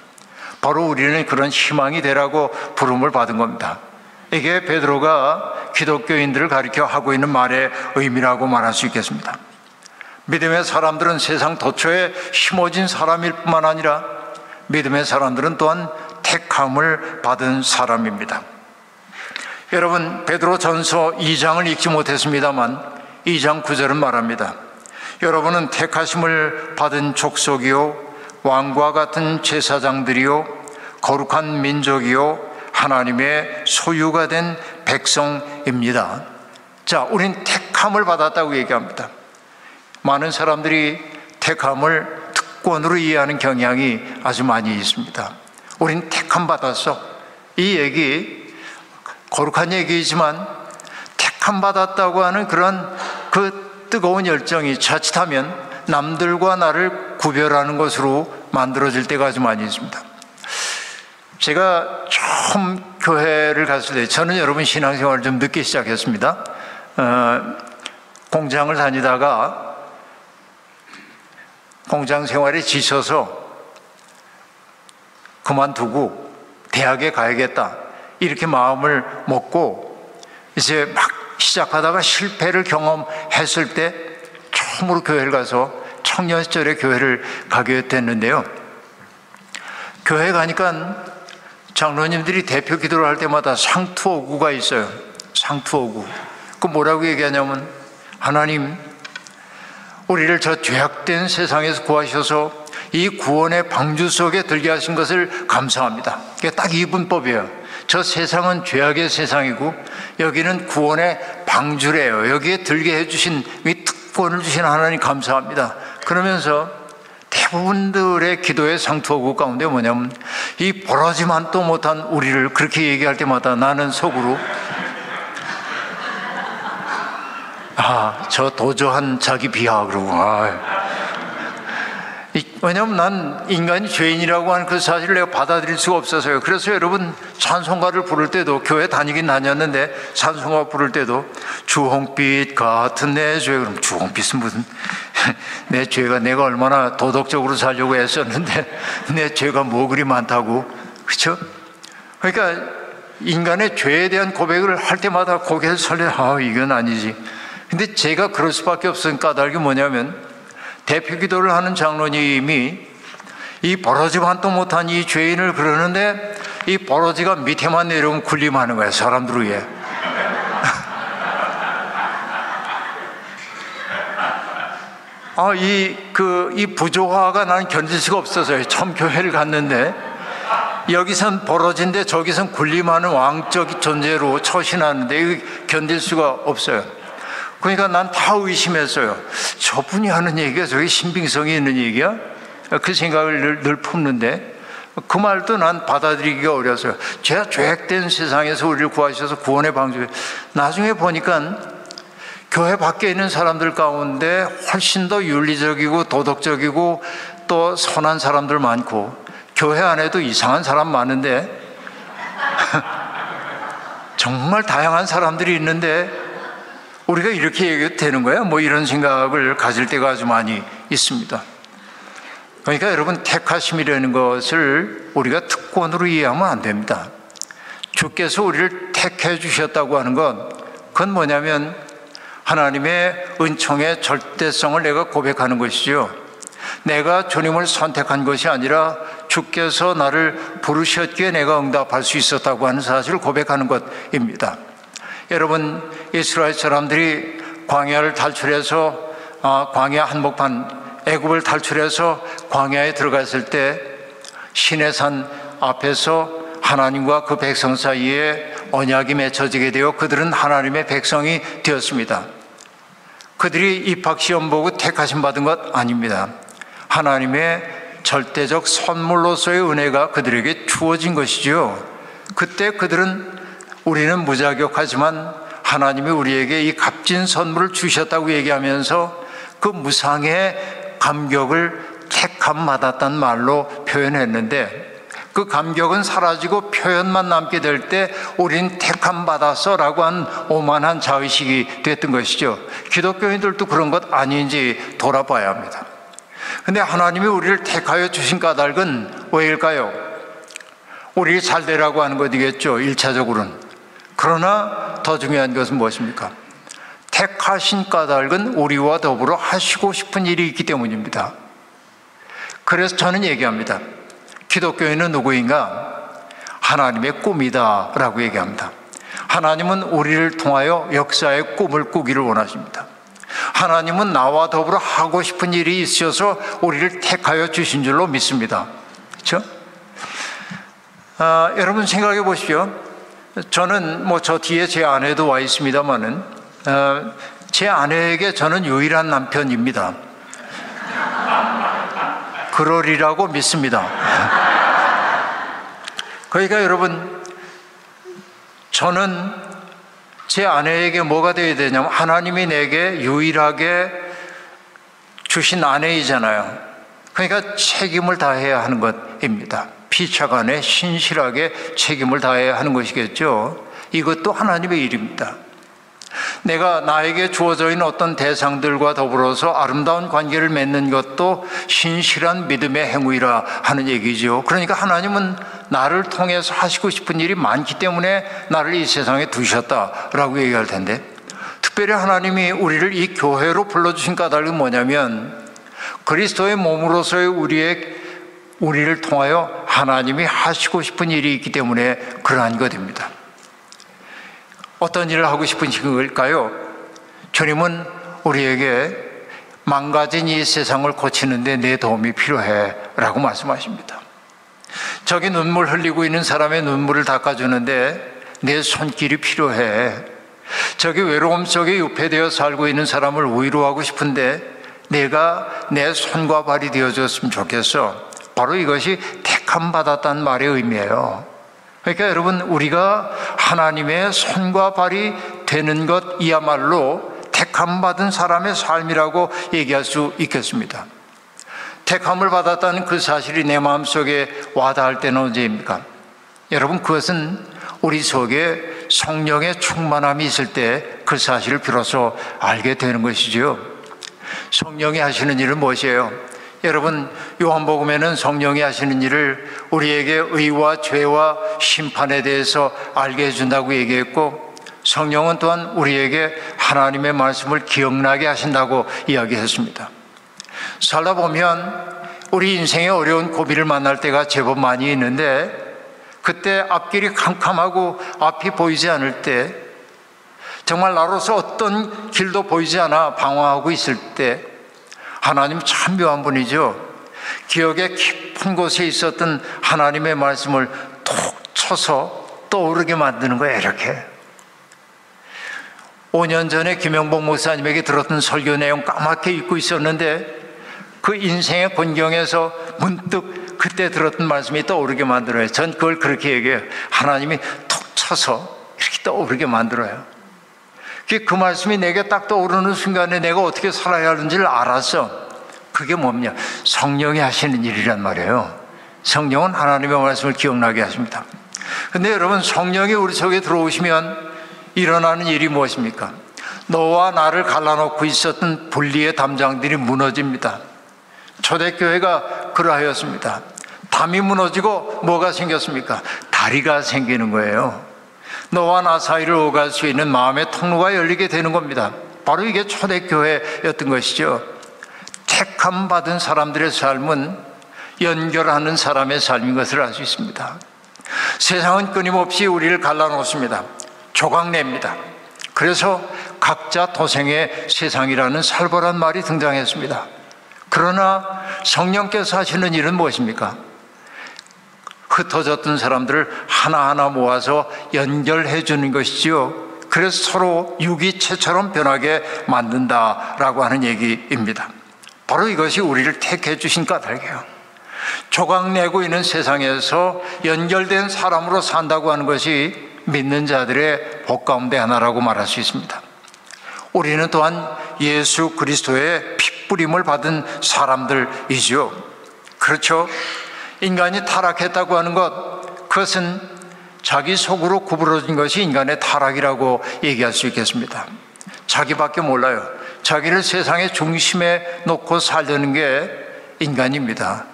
바로 우리는 그런 희망이 되라고 부름을 받은 겁니다. 이게 베드로가 기독교인들을 가리켜 하고 있는 말의 의미라고 말할 수 있겠습니다. 믿음의 사람들은 세상 도처에 심어진 사람일 뿐만 아니라 믿음의 사람들은 또한 택함을 받은 사람입니다. 여러분, 베드로 전서 2장을 읽지 못했습니다만 2장 9절은 말합니다. 여러분은 택하심을 받은 족속이요 왕과 같은 제사장들이요 거룩한 민족이요 하나님의 소유가 된 백성입니다. 자, 우린 택함을 받았다고 얘기합니다. 많은 사람들이 택함을 특권으로 이해하는 경향이 아주 많이 있습니다. 우린 택함 받았어. 이 얘기 거룩한 얘기이지만 택함 받았다고 하는 그런 그 뜨거운 열정이 자칫하면 남들과 나를 구별하는 것으로 만들어질 때가 아주 많이 있습니다. 제가 처음 교회를 갔을 때, 저는 여러분 신앙생활을 좀 늦게 시작했습니다. 공장을 다니다가 공장 생활에 지쳐서 그만두고 대학에 가야겠다 이렇게 마음을 먹고 이제 막 시작하다가 실패를 경험했을 때 처음으로 교회를 가서 청년 시절에 교회를 가게 됐는데요, 교회 가니까 장로님들이 대표 기도를 할 때마다 상투어구가 있어요. 상투어구. 그 뭐라고 얘기하냐면, 하나님, 우리를 저 죄악된 세상에서 구하셔서 이 구원의 방주 속에 들게 하신 것을 감사합니다. 그게 딱 이 문법이에요. 저 세상은 죄악의 세상이고 여기는 구원의 방주래요. 여기에 들게 해주신 이 특권을 주신 하나님 감사합니다. 그러면서 대부분들의 기도의 상투어구 가운데 뭐냐면, 이 버러지만도 못한 우리를 그렇게 얘기할 때마다 나는 속으로 저 도저한 자기 비하 그러고 왜냐하면 난 인간이 죄인이라고 하는 그 사실을 내가 받아들일 수가 없어서요. 그래서 여러분, 찬송가를 부를 때도, 교회 다니긴 다녔는데 찬송가 부를 때도 주홍빛 같은 내 죄, 그럼 주홍빛은 무슨 내 죄가, 내가 얼마나 도덕적으로 살려고 애썼는데 내 죄가 뭐 그리 많다고, 그렇죠? 그러니까 인간의 죄에 대한 고백을 할 때마다 고개를 설레, 이건 아니지. 근데 제가 그럴 수밖에 없은 까닭이 뭐냐면, 대표 기도를 하는 장로님이 이 버러지만도 못한 이 죄인을 그러는데 이 버러지가 밑에만 내려오면 군림하는 거예요, 사람들 위에. 이 부조화가 나는 견딜 수가 없어서요. 처음 교회를 갔는데 여기선 벌어진데 저기선 군림하는 왕적 존재로 처신하는데 이거 견딜 수가 없어요. 그러니까 난 다 의심했어요. 저분이 하는 얘기가 저게 신빙성이 있는 얘기야? 그 생각을 늘 품는데 그 말도 난 받아들이기가 어려서요. 제가 죄악된 세상에서 우리를 구하셔서 구원의 방식을 나중에 보니까 교회 밖에 있는 사람들 가운데 훨씬 더 윤리적이고 도덕적이고 또 선한 사람들 많고 교회 안에도 이상한 사람 많은데 정말 다양한 사람들이 있는데 우리가 이렇게 얘기해도 되는 거야? 뭐 이런 생각을 가질 때가 아주 많이 있습니다. 그러니까 여러분, 택하심이라는 것을 우리가 특권으로 이해하면 안 됩니다. 주께서 우리를 택해 주셨다고 하는 건 그건 뭐냐면 하나님의 은총의 절대성을 내가 고백하는 것이죠. 내가 주님을 선택한 것이 아니라 주께서 나를 부르셨기에 내가 응답할 수 있었다고 하는 사실을 고백하는 것입니다. 여러분, 이스라엘 사람들이 광야를 탈출해서 광야 한복판 애굽을 탈출해서 광야에 들어갔을 때 시내산 앞에서 하나님과 그 백성 사이에 언약이 맺혀지게 되어 그들은 하나님의 백성이 되었습니다. 그들이 입학시험 보고 택하심 받은 것 아닙니다. 하나님의 절대적 선물로서의 은혜가 그들에게 주어진 것이죠. 그때 그들은 우리는 무자격하지만 하나님이 우리에게 이 값진 선물을 주셨다고 얘기하면서 그 무상의 감격을 택함 받았다는 말로 표현했는데 그 감격은 사라지고 표현만 남게 될 때 우린 택함 받았어 라고 한 오만한 자의식이 됐던 것이죠. 기독교인들도 그런 것 아닌지 돌아봐야 합니다. 근데 하나님이 우리를 택하여 주신 까닭은 왜일까요? 우리 잘 되라고 하는 것이겠죠, 1차적으로는. 그러나 더 중요한 것은 무엇입니까? 택하신 까닭은 우리와 더불어 하시고 싶은 일이 있기 때문입니다. 그래서 저는 얘기합니다. 기독교인은 누구인가? 하나님의 꿈이다 라고 얘기합니다. 하나님은 우리를 통하여 역사의 꿈을 꾸기를 원하십니다. 하나님은 나와 더불어 하고 싶은 일이 있어서 우리를 택하여 주신 줄로 믿습니다. 그렇죠? 여러분 생각해 보십시오. 저는 저 뒤에 제 아내도 와 있습니다만은 제 아내에게 저는 유일한 남편입니다. 그러리라고 믿습니다. 그러니까 여러분, 저는 제 아내에게 뭐가 되어야 되냐면 하나님이 내게 유일하게 주신 아내이잖아요. 그러니까 책임을 다해야 하는 것입니다. 피차간에 신실하게 책임을 다해야 하는 것이겠죠. 이것도 하나님의 일입니다. 내가 나에게 주어져 있는 어떤 대상들과 더불어서 아름다운 관계를 맺는 것도 신실한 믿음의 행위라 하는 얘기죠. 그러니까 하나님은 나를 통해서 하시고 싶은 일이 많기 때문에 나를 이 세상에 두셨다라고 얘기할 텐데, 특별히 하나님이 우리를 이 교회로 불러주신 까닭은 뭐냐면 그리스도의 몸으로서의 우리를 통하여 하나님이 하시고 싶은 일이 있기 때문에 그러한 것입니다. 어떤 일을 하고 싶으신걸까요? 주님은 우리에게 망가진 이 세상을 고치는데 내 도움이 필요해 라고 말씀하십니다. 저기 눈물 흘리고 있는 사람의 눈물을 닦아주는데 내 손길이 필요해. 저기 외로움 속에 유폐되어 살고 있는 사람을 위로하고 싶은데 내가 내 손과 발이 되어줬으면 좋겠어. 바로 이것이 택함 받았다는 말의 의미예요. 그러니까 여러분, 우리가 하나님의 손과 발이 되는 것이야말로 택함 받은 사람의 삶이라고 얘기할 수 있겠습니다. 택함을 받았다는 그 사실이 내 마음속에 와닿을 때는 언제입니까? 여러분, 그것은 우리 속에 성령의 충만함이 있을 때 그 사실을 비로소 알게 되는 것이죠. 성령이 하시는 일은 무엇이에요? 여러분, 요한복음에는 성령이 하시는 일을 우리에게 의와 죄와 심판에 대해서 알게 해준다고 얘기했고, 성령은 또한 우리에게 하나님의 말씀을 기억나게 하신다고 이야기했습니다. 살다 보면 우리 인생의 어려운 고비를 만날 때가 제법 많이 있는데, 그때 앞길이 캄캄하고 앞이 보이지 않을 때, 정말 나로서 어떤 길도 보이지 않아 방황하고 있을 때 하나님 참 묘한 분이죠. 기억의 깊은 곳에 있었던 하나님의 말씀을 톡 쳐서 떠오르게 만드는 거예요. 이렇게 5년 전에 김영복 목사님에게 들었던 설교 내용 까맣게 잊고 있었는데 그 인생의 권경에서 문득 그때 들었던 말씀이 떠오르게 만들어요. 전 그걸 그렇게 얘기해요. 하나님이 톡 쳐서 이렇게 떠오르게 만들어요. 그 말씀이 내게 딱 떠오르는 순간에 내가 어떻게 살아야 하는지를 알았어. 그게 뭡니까? 성령이 하시는 일이란 말이에요. 성령은 하나님의 말씀을 기억나게 하십니다. 근데 여러분, 성령이 우리 속에 들어오시면 일어나는 일이 무엇입니까? 너와 나를 갈라놓고 있었던 분리의 담장들이 무너집니다. 초대교회가 그러하였습니다. 담이 무너지고 뭐가 생겼습니까? 다리가 생기는 거예요. 너와 나 사이를 오갈 수 있는 마음의 통로가 열리게 되는 겁니다. 바로 이게 초대교회였던 것이죠. 택함 받은 사람들의 삶은 연결하는 사람의 삶인 것을 알 수 있습니다. 세상은 끊임없이 우리를 갈라놓습니다. 조각냅니다. 그래서 각자 도생의 세상이라는 살벌한 말이 등장했습니다. 그러나 성령께서 하시는 일은 무엇입니까? 흩어졌던 사람들을 하나하나 모아서 연결해 주는 것이지요. 그래서 서로 유기체처럼 변하게 만든다라고 하는 얘기입니다. 바로 이것이 우리를 택해 주신 까닭이에요. 조각내고 있는 세상에서 연결된 사람으로 산다고 하는 것이 믿는 자들의 복 가운데 하나라고 말할 수 있습니다. 우리는 또한 예수 그리스도의 핏부림을 받은 사람들이죠. 그렇죠? 인간이 타락했다고 하는 것, 그것은 자기 속으로 구부러진 것이 인간의 타락이라고 얘기할 수 있겠습니다. 자기밖에 몰라요. 자기를 세상의 중심에 놓고 살려는 게 인간입니다.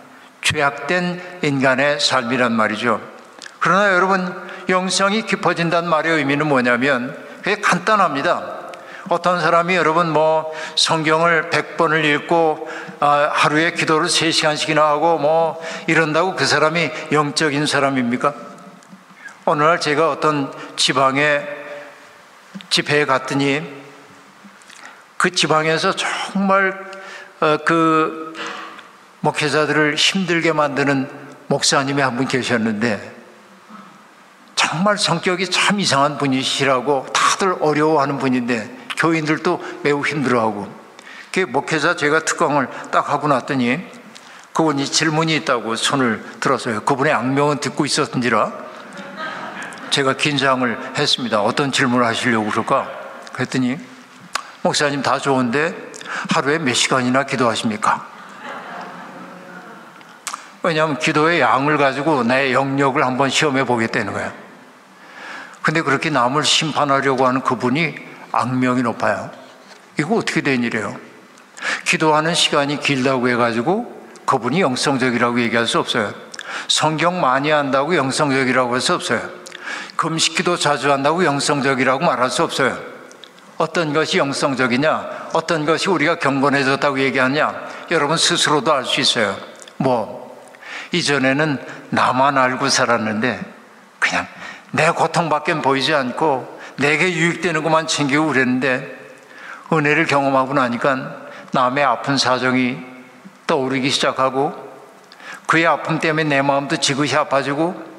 죄악된 인간의 삶이란 말이죠. 그러나 여러분, 영성이 깊어진다는 말의 의미는 뭐냐면 그게 간단합니다. 어떤 사람이 여러분 성경을 100번을 읽고 하루에 기도를 3시간씩이나 하고 이런다고 그 사람이 영적인 사람입니까? 어느 날 제가 어떤 지방에 집회에 갔더니 그 지방에서 정말 그 목회자들을 힘들게 만드는 목사님이 한 분 계셨는데 정말 성격이 참 이상한 분이시라고 다들 어려워하는 분인데 교인들도 매우 힘들어하고, 그 목회자 제가 특강을 딱 하고 났더니 그분이 질문이 있다고 손을 들었어요. 그분의 악명은 듣고 있었는지라 제가 긴장을 했습니다. 어떤 질문을 하시려고 그럴까? 그랬더니 목사님 다 좋은데 하루에 몇 시간이나 기도하십니까? 왜냐하면 기도의 양을 가지고 내 영역을 한번 시험해 보겠다는 거예요. 근데 그렇게 남을 심판하려고 하는 그분이 악명이 높아요. 이거 어떻게 된 일이에요? 기도하는 시간이 길다고 해가지고 그분이 영성적이라고 얘기할 수 없어요. 성경 많이 한다고 영성적이라고 할 수 없어요. 금식기도 자주 한다고 영성적이라고 말할 수 없어요. 어떤 것이 영성적이냐, 어떤 것이 우리가 경건해졌다고 얘기하냐, 여러분 스스로도 알 수 있어요. 이전에는 나만 알고 살았는데 그냥 내 고통밖에 보이지 않고 내게 유익되는 것만 챙기고 그랬는데 은혜를 경험하고 나니까 남의 아픈 사정이 떠오르기 시작하고 그의 아픔 때문에 내 마음도 지그시 아파지고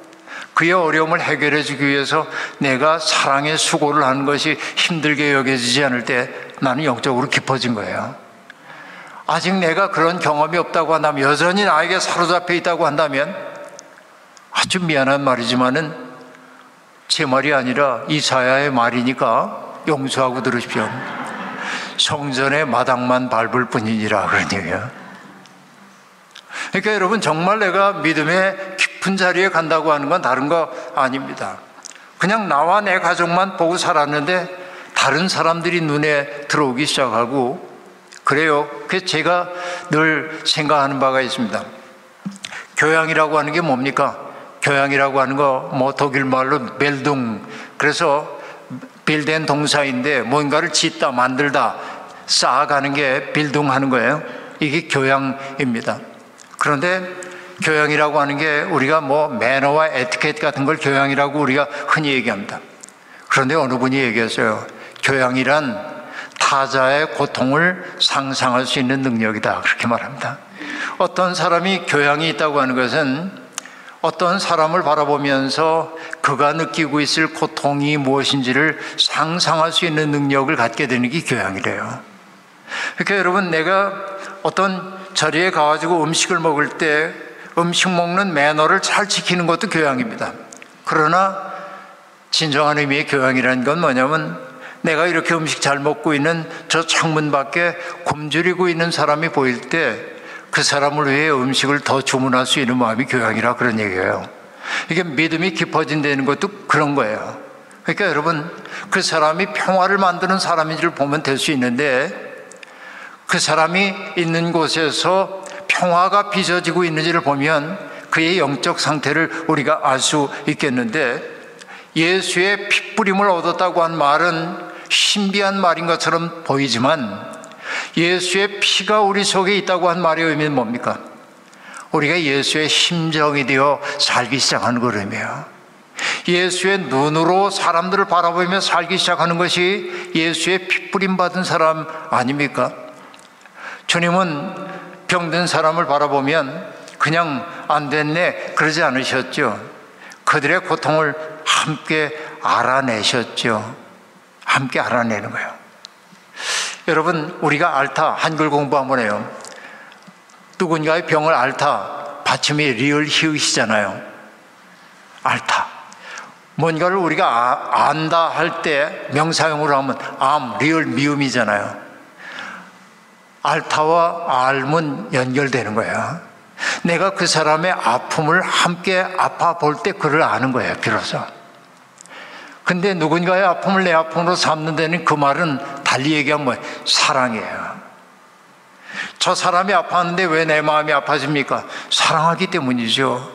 그의 어려움을 해결해 주기 위해서 내가 사랑의 수고를 하는 것이 힘들게 여겨지지 않을 때 나는 영적으로 깊어진 거예요. 아직 내가 그런 경험이 없다고 한다면, 여전히 나에게 사로잡혀 있다고 한다면 아주 미안한 말이지만은 제 말이 아니라 이사야의 말이니까 용서하고 들으십시오. 성전의 마당만 밟을 뿐이니라, 그런 얘기예요. 그러니까 여러분, 정말 내가 믿음의 깊은 자리에 간다고 하는 건 다른 거 아닙니다. 그냥 나와 내 가족만 보고 살았는데 다른 사람들이 눈에 들어오기 시작하고 그래요. 그래서 제가 늘 생각하는 바가 있습니다. 교양이라고 하는 게 뭡니까? 교양이라고 하는 거 독일 말로 벨둥, 그래서 빌된 동사인데 뭔가를 짓다, 만들다, 쌓아가는 게 빌둥하는 거예요. 이게 교양입니다. 그런데 교양이라고 하는 게 우리가 매너와 에티켓 같은 걸 교양이라고 우리가 흔히 얘기합니다. 그런데 어느 분이 얘기했어요. 교양이란 타자의 고통을 상상할 수 있는 능력이다, 그렇게 말합니다. 어떤 사람이 교양이 있다고 하는 것은 어떤 사람을 바라보면서 그가 느끼고 있을 고통이 무엇인지를 상상할 수 있는 능력을 갖게 되는 게 교양이래요. 그러니까 여러분, 내가 어떤 자리에 가가지고 음식을 먹을 때 음식 먹는 매너를 잘 지키는 것도 교양입니다. 그러나 진정한 의미의 교양이라는 건 뭐냐면, 내가 이렇게 음식 잘 먹고 있는 저 창문 밖에 굶주리고 있는 사람이 보일 때 그 사람을 위해 음식을 더 주문할 수 있는 마음이 교양이라, 그런 얘기예요. 이게 믿음이 깊어진다는 것도 그런 거예요. 그러니까 여러분, 그 사람이 평화를 만드는 사람인지를 보면 될 수 있는데, 그 사람이 있는 곳에서 평화가 빚어지고 있는지를 보면 그의 영적 상태를 우리가 알 수 있겠는데, 예수의 핏부림을 얻었다고 한 말은 신비한 말인 것처럼 보이지만, 예수의 피가 우리 속에 있다고 한 말의 의미는 뭡니까? 우리가 예수의 심정이 되어 살기 시작하는 그 의미예요. 예수의 눈으로 사람들을 바라보며 살기 시작하는 것이 예수의 핏부림 받은 사람 아닙니까? 주님은 병든 사람을 바라보면 그냥 안 됐네 그러지 않으셨죠. 그들의 고통을 함께 알아내셨죠. 함께 알아내는 거예요. 여러분, 우리가 앓다, 한글 공부 한번 해요. 누군가의 병을 앓다, 받침이 리을 히읗이잖아요. 앓다. 뭔가를 우리가 안다 할 때 명사형으로 하면 암, 리을 미음이잖아요. 앓다와 앓은 연결되는 거예요. 내가 그 사람의 아픔을 함께 아파 볼 때 그를 아는 거예요, 비로소. 근데 누군가의 아픔을 내 아픔으로 삼는 데는 그 말은 달리 얘기하면 뭐예요? 사랑이에요. 저 사람이 아팠는데 왜 내 마음이 아파집니까? 사랑하기 때문이죠.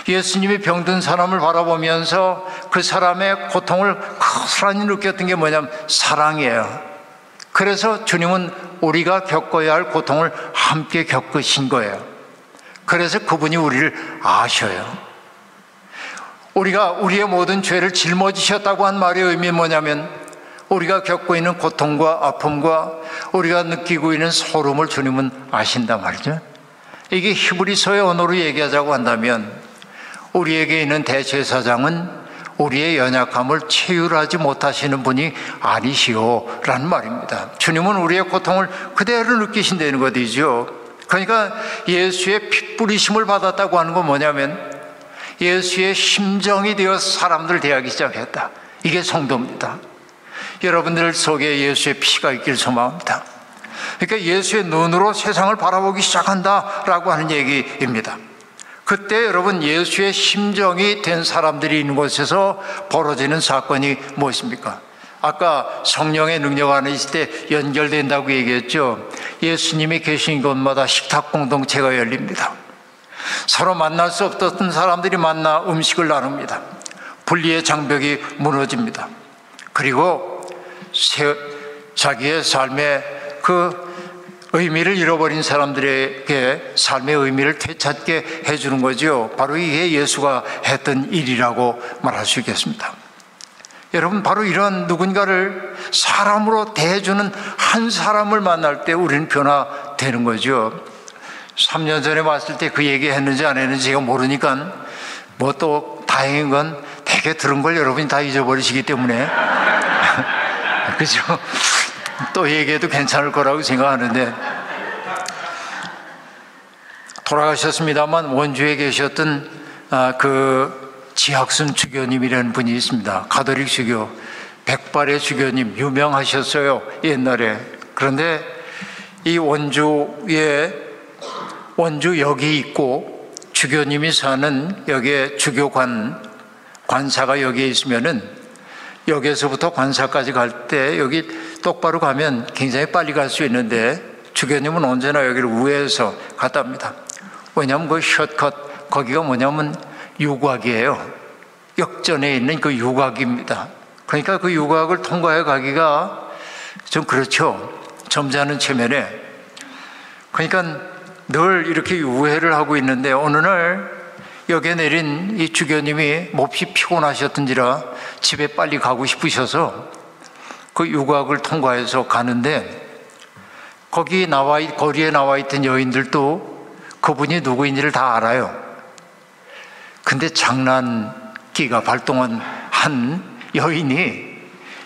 예수님이 병든 사람을 바라보면서 그 사람의 고통을 고스란히 느꼈던 게 뭐냐면 사랑이에요. 그래서 주님은 우리가 겪어야 할 고통을 함께 겪으신 거예요. 그래서 그분이 우리를 아셔요. 우리가 우리의 모든 죄를 짊어지셨다고 한 말의 의미는 뭐냐면, 우리가 겪고 있는 고통과 아픔과 우리가 느끼고 있는 소름을 주님은 아신단 말이죠. 이게 히브리서의 언어로 얘기하자고 한다면, 우리에게 있는 대제사장은 우리의 연약함을 체휼하지 못하시는 분이 아니시오 라는 말입니다. 주님은 우리의 고통을 그대로 느끼신다는 것이죠. 그러니까 예수의 핏부리심을 받았다고 하는 건 뭐냐면, 예수의 심정이 되어서 사람들을 대하기 시작했다. 이게 성도입니다. 여러분들 속에 예수의 피가 있기를 소망합니다. 그러니까 예수의 눈으로 세상을 바라보기 시작한다라고 하는 얘기입니다. 그때 여러분, 예수의 심정이 된 사람들이 있는 곳에서 벌어지는 사건이 무엇입니까? 아까 성령의 능력 안에 있을 때 연결된다고 얘기했죠. 예수님이 계신 곳마다 식탁 공동체가 열립니다. 서로 만날 수 없었던 사람들이 만나 음식을 나눕니다. 분리의 장벽이 무너집니다. 그리고 자기의 삶의 그 의미를 잃어버린 사람들에게 삶의 의미를 되찾게 해주는 거죠. 바로 이게 예수가 했던 일이라고 말할 수 있겠습니다. 여러분, 바로 이런 누군가를 사람으로 대해주는 한 사람을 만날 때 우리는 변화되는 거죠. 3년 전에 봤을 때 그 얘기 했는지 안 했는지 제가 모르니까, 뭐 또 다행인 건 대개 들은 걸 여러분이 다 잊어버리시기 때문에 그죠? 또 얘기해도 괜찮을 거라고 생각하는데, 돌아가셨습니다만 원주에 계셨던 그 지학순 주교님이라는 분이 있습니다. 가톨릭 주교, 백발의 주교님, 유명하셨어요 옛날에. 그런데 이 원주에 원주역이 있고 주교님이 사는 여기에 관사가 여기에 있으면은 역에서부터 관사까지 갈 때 여기 똑바로 가면 굉장히 빨리 갈 수 있는데, 주교님은 언제나 여기를 우회해서 갔답니다. 왜냐하면 그 숏컷, 거기가 뭐냐면 유곽이에요. 역전에 있는 그 유곽입니다. 그러니까 그 유곽을 통과해 가기가 좀 그렇죠. 점잖은 체면에. 그러니까 늘 이렇게 우회를 하고 있는데, 어느 날 역에 내린 이 주교님이 몹시 피곤하셨던지라 집에 빨리 가고 싶으셔서 그 유곽을 통과해서 가는데 거리에 나와 있던 여인들도 그분이 누구인지를 다 알아요. 근데 장난기가 발동한 한 여인이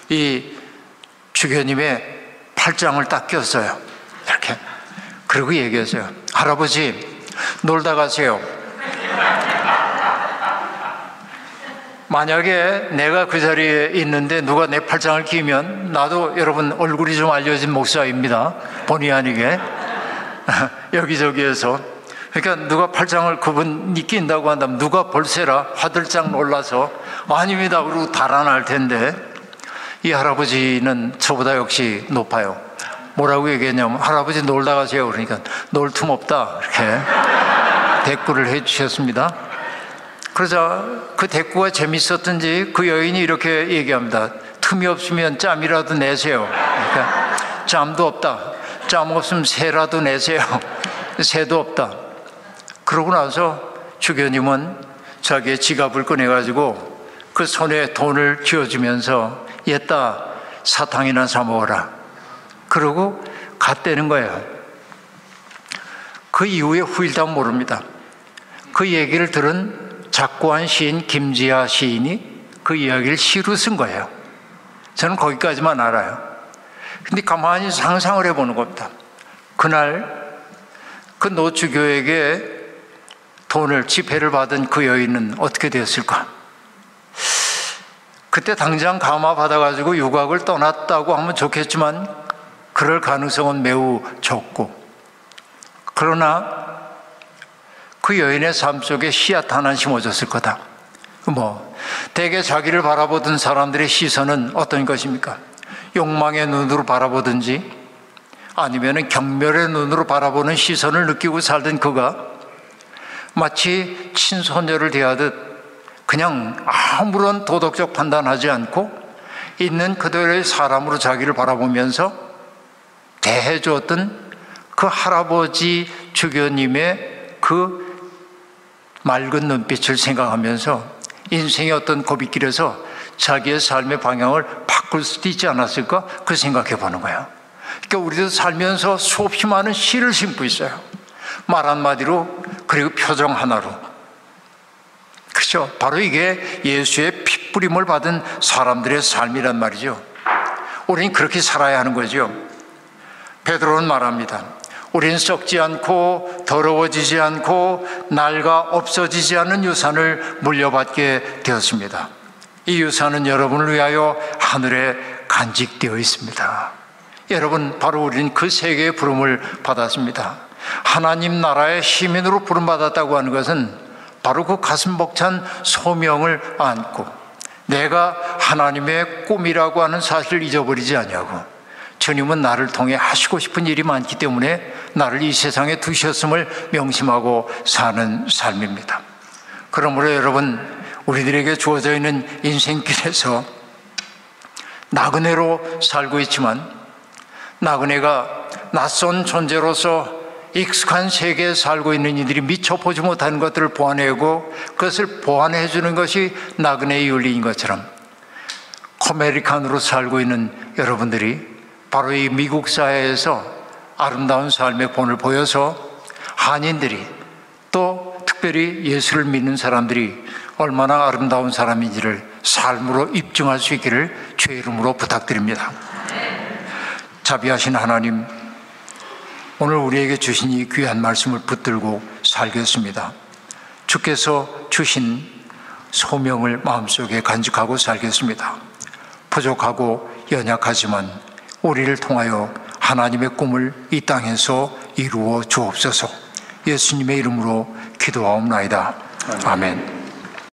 이 주교님의 팔짱을 딱 꼈어요. 이렇게. 그리고 얘기했어요. 할아버지, 놀다 가세요. 만약에 내가 그 자리에 있는데 누가 내 팔짱을 끼면, 나도 여러분 얼굴이 좀 알려진 목사입니다. 본의 아니게. 여기저기에서. 그러니까 누가 팔짱을 그분이 낀다고 한다면 누가 볼세라 화들짝 놀라서 아닙니다 그러고 달아날 텐데, 이 할아버지는 저보다 역시 높아요. 뭐라고 얘기했냐면, 할아버지 놀다 가세요. 그러니까 놀 틈 없다 이렇게 대꾸를 해 주셨습니다. 그러자 그 대꾸가 재밌었던지 그 여인이 이렇게 얘기합니다. 틈이 없으면 짬이라도 내세요. 그러니까 짬도 없다. 짬 없으면 새라도 내세요. 새도 없다. 그러고 나서 주교님은 자기의 지갑을 꺼내가지고 그 손에 돈을 쥐어주면서 옛다 사탕이나 사 먹어라. 그러고 갔다는 거예요. 그 이후에 후일담 모릅니다. 그 얘기를 들은 작고한 시인 김지아 시인이 그 이야기를 시로 쓴 거예요. 저는 거기까지만 알아요. 근데 가만히 상상을 해보는 겁니다. 그날 그 노주교에게 돈을, 지폐를 받은 그 여인은 어떻게 되었을까? 그때 당장 감화 받아가지고 유곽을 떠났다고 하면 좋겠지만 그럴 가능성은 매우 적고, 그러나 그 여인의 삶 속에 씨앗 하나 심어졌을 거다. 대개 자기를 바라보던 사람들의 시선은 어떤 것입니까? 욕망의 눈으로 바라보든지 아니면 경멸의 눈으로 바라보는 시선을 느끼고 살던 그가 마치 친소녀를 대하듯 그냥 아무런 도덕적 판단하지 않고 있는 그대로의 사람으로 자기를 바라보면서 대해주었던 그 할아버지 주교님의 그 맑은 눈빛을 생각하면서 인생의 어떤 고비길에서 자기의 삶의 방향을 바꿀 수도 있지 않았을까? 그 생각해 보는 거예요. 그러니까 우리도 살면서 수없이 많은 씨를 심고 있어요. 말 한마디로, 그리고 표정 하나로. 그렇죠? 바로 이게 예수의 핏부림을 받은 사람들의 삶이란 말이죠. 우리는 그렇게 살아야 하는 거죠. 베드로는 말합니다. 우리는 썩지 않고 더러워지지 않고 낡아 없어지지 않는 유산을 물려받게 되었습니다. 이 유산은 여러분을 위하여 하늘에 간직되어 있습니다. 여러분, 바로 우리는 그 세계의 부름을 받았습니다. 하나님 나라의 시민으로 부름받았다고 하는 것은 바로 그 가슴 벅찬 소명을 안고 내가 하나님의 꿈이라고 하는 사실을 잊어버리지 아니하고, 주님은 나를 통해 하시고 싶은 일이 많기 때문에 나를 이 세상에 두셨음을 명심하고 사는 삶입니다. 그러므로 여러분, 우리들에게 주어져 있는 인생길에서 나그네로 살고 있지만, 나그네가 낯선 존재로서 익숙한 세계에 살고 있는 이들이 미처 보지 못하는 것들을 보완하고 그것을 보완해 주는 것이 나그네의 윤리인 것처럼, 코메리칸으로 살고 있는 여러분들이 바로 이 미국 사회에서 아름다운 삶의 본을 보여서 한인들이, 또 특별히 예수를 믿는 사람들이 얼마나 아름다운 사람인지를 삶으로 입증할 수 있기를 주의 이름으로 부탁드립니다. 자비하신 하나님, 오늘 우리에게 주신 이 귀한 말씀을 붙들고 살겠습니다. 주께서 주신 소명을 마음속에 간직하고 살겠습니다. 부족하고 연약하지만 우리를 통하여 하나님의 꿈을 이 땅에서 이루어 주옵소서. 예수님의 이름으로 기도하옵나이다. 아멘.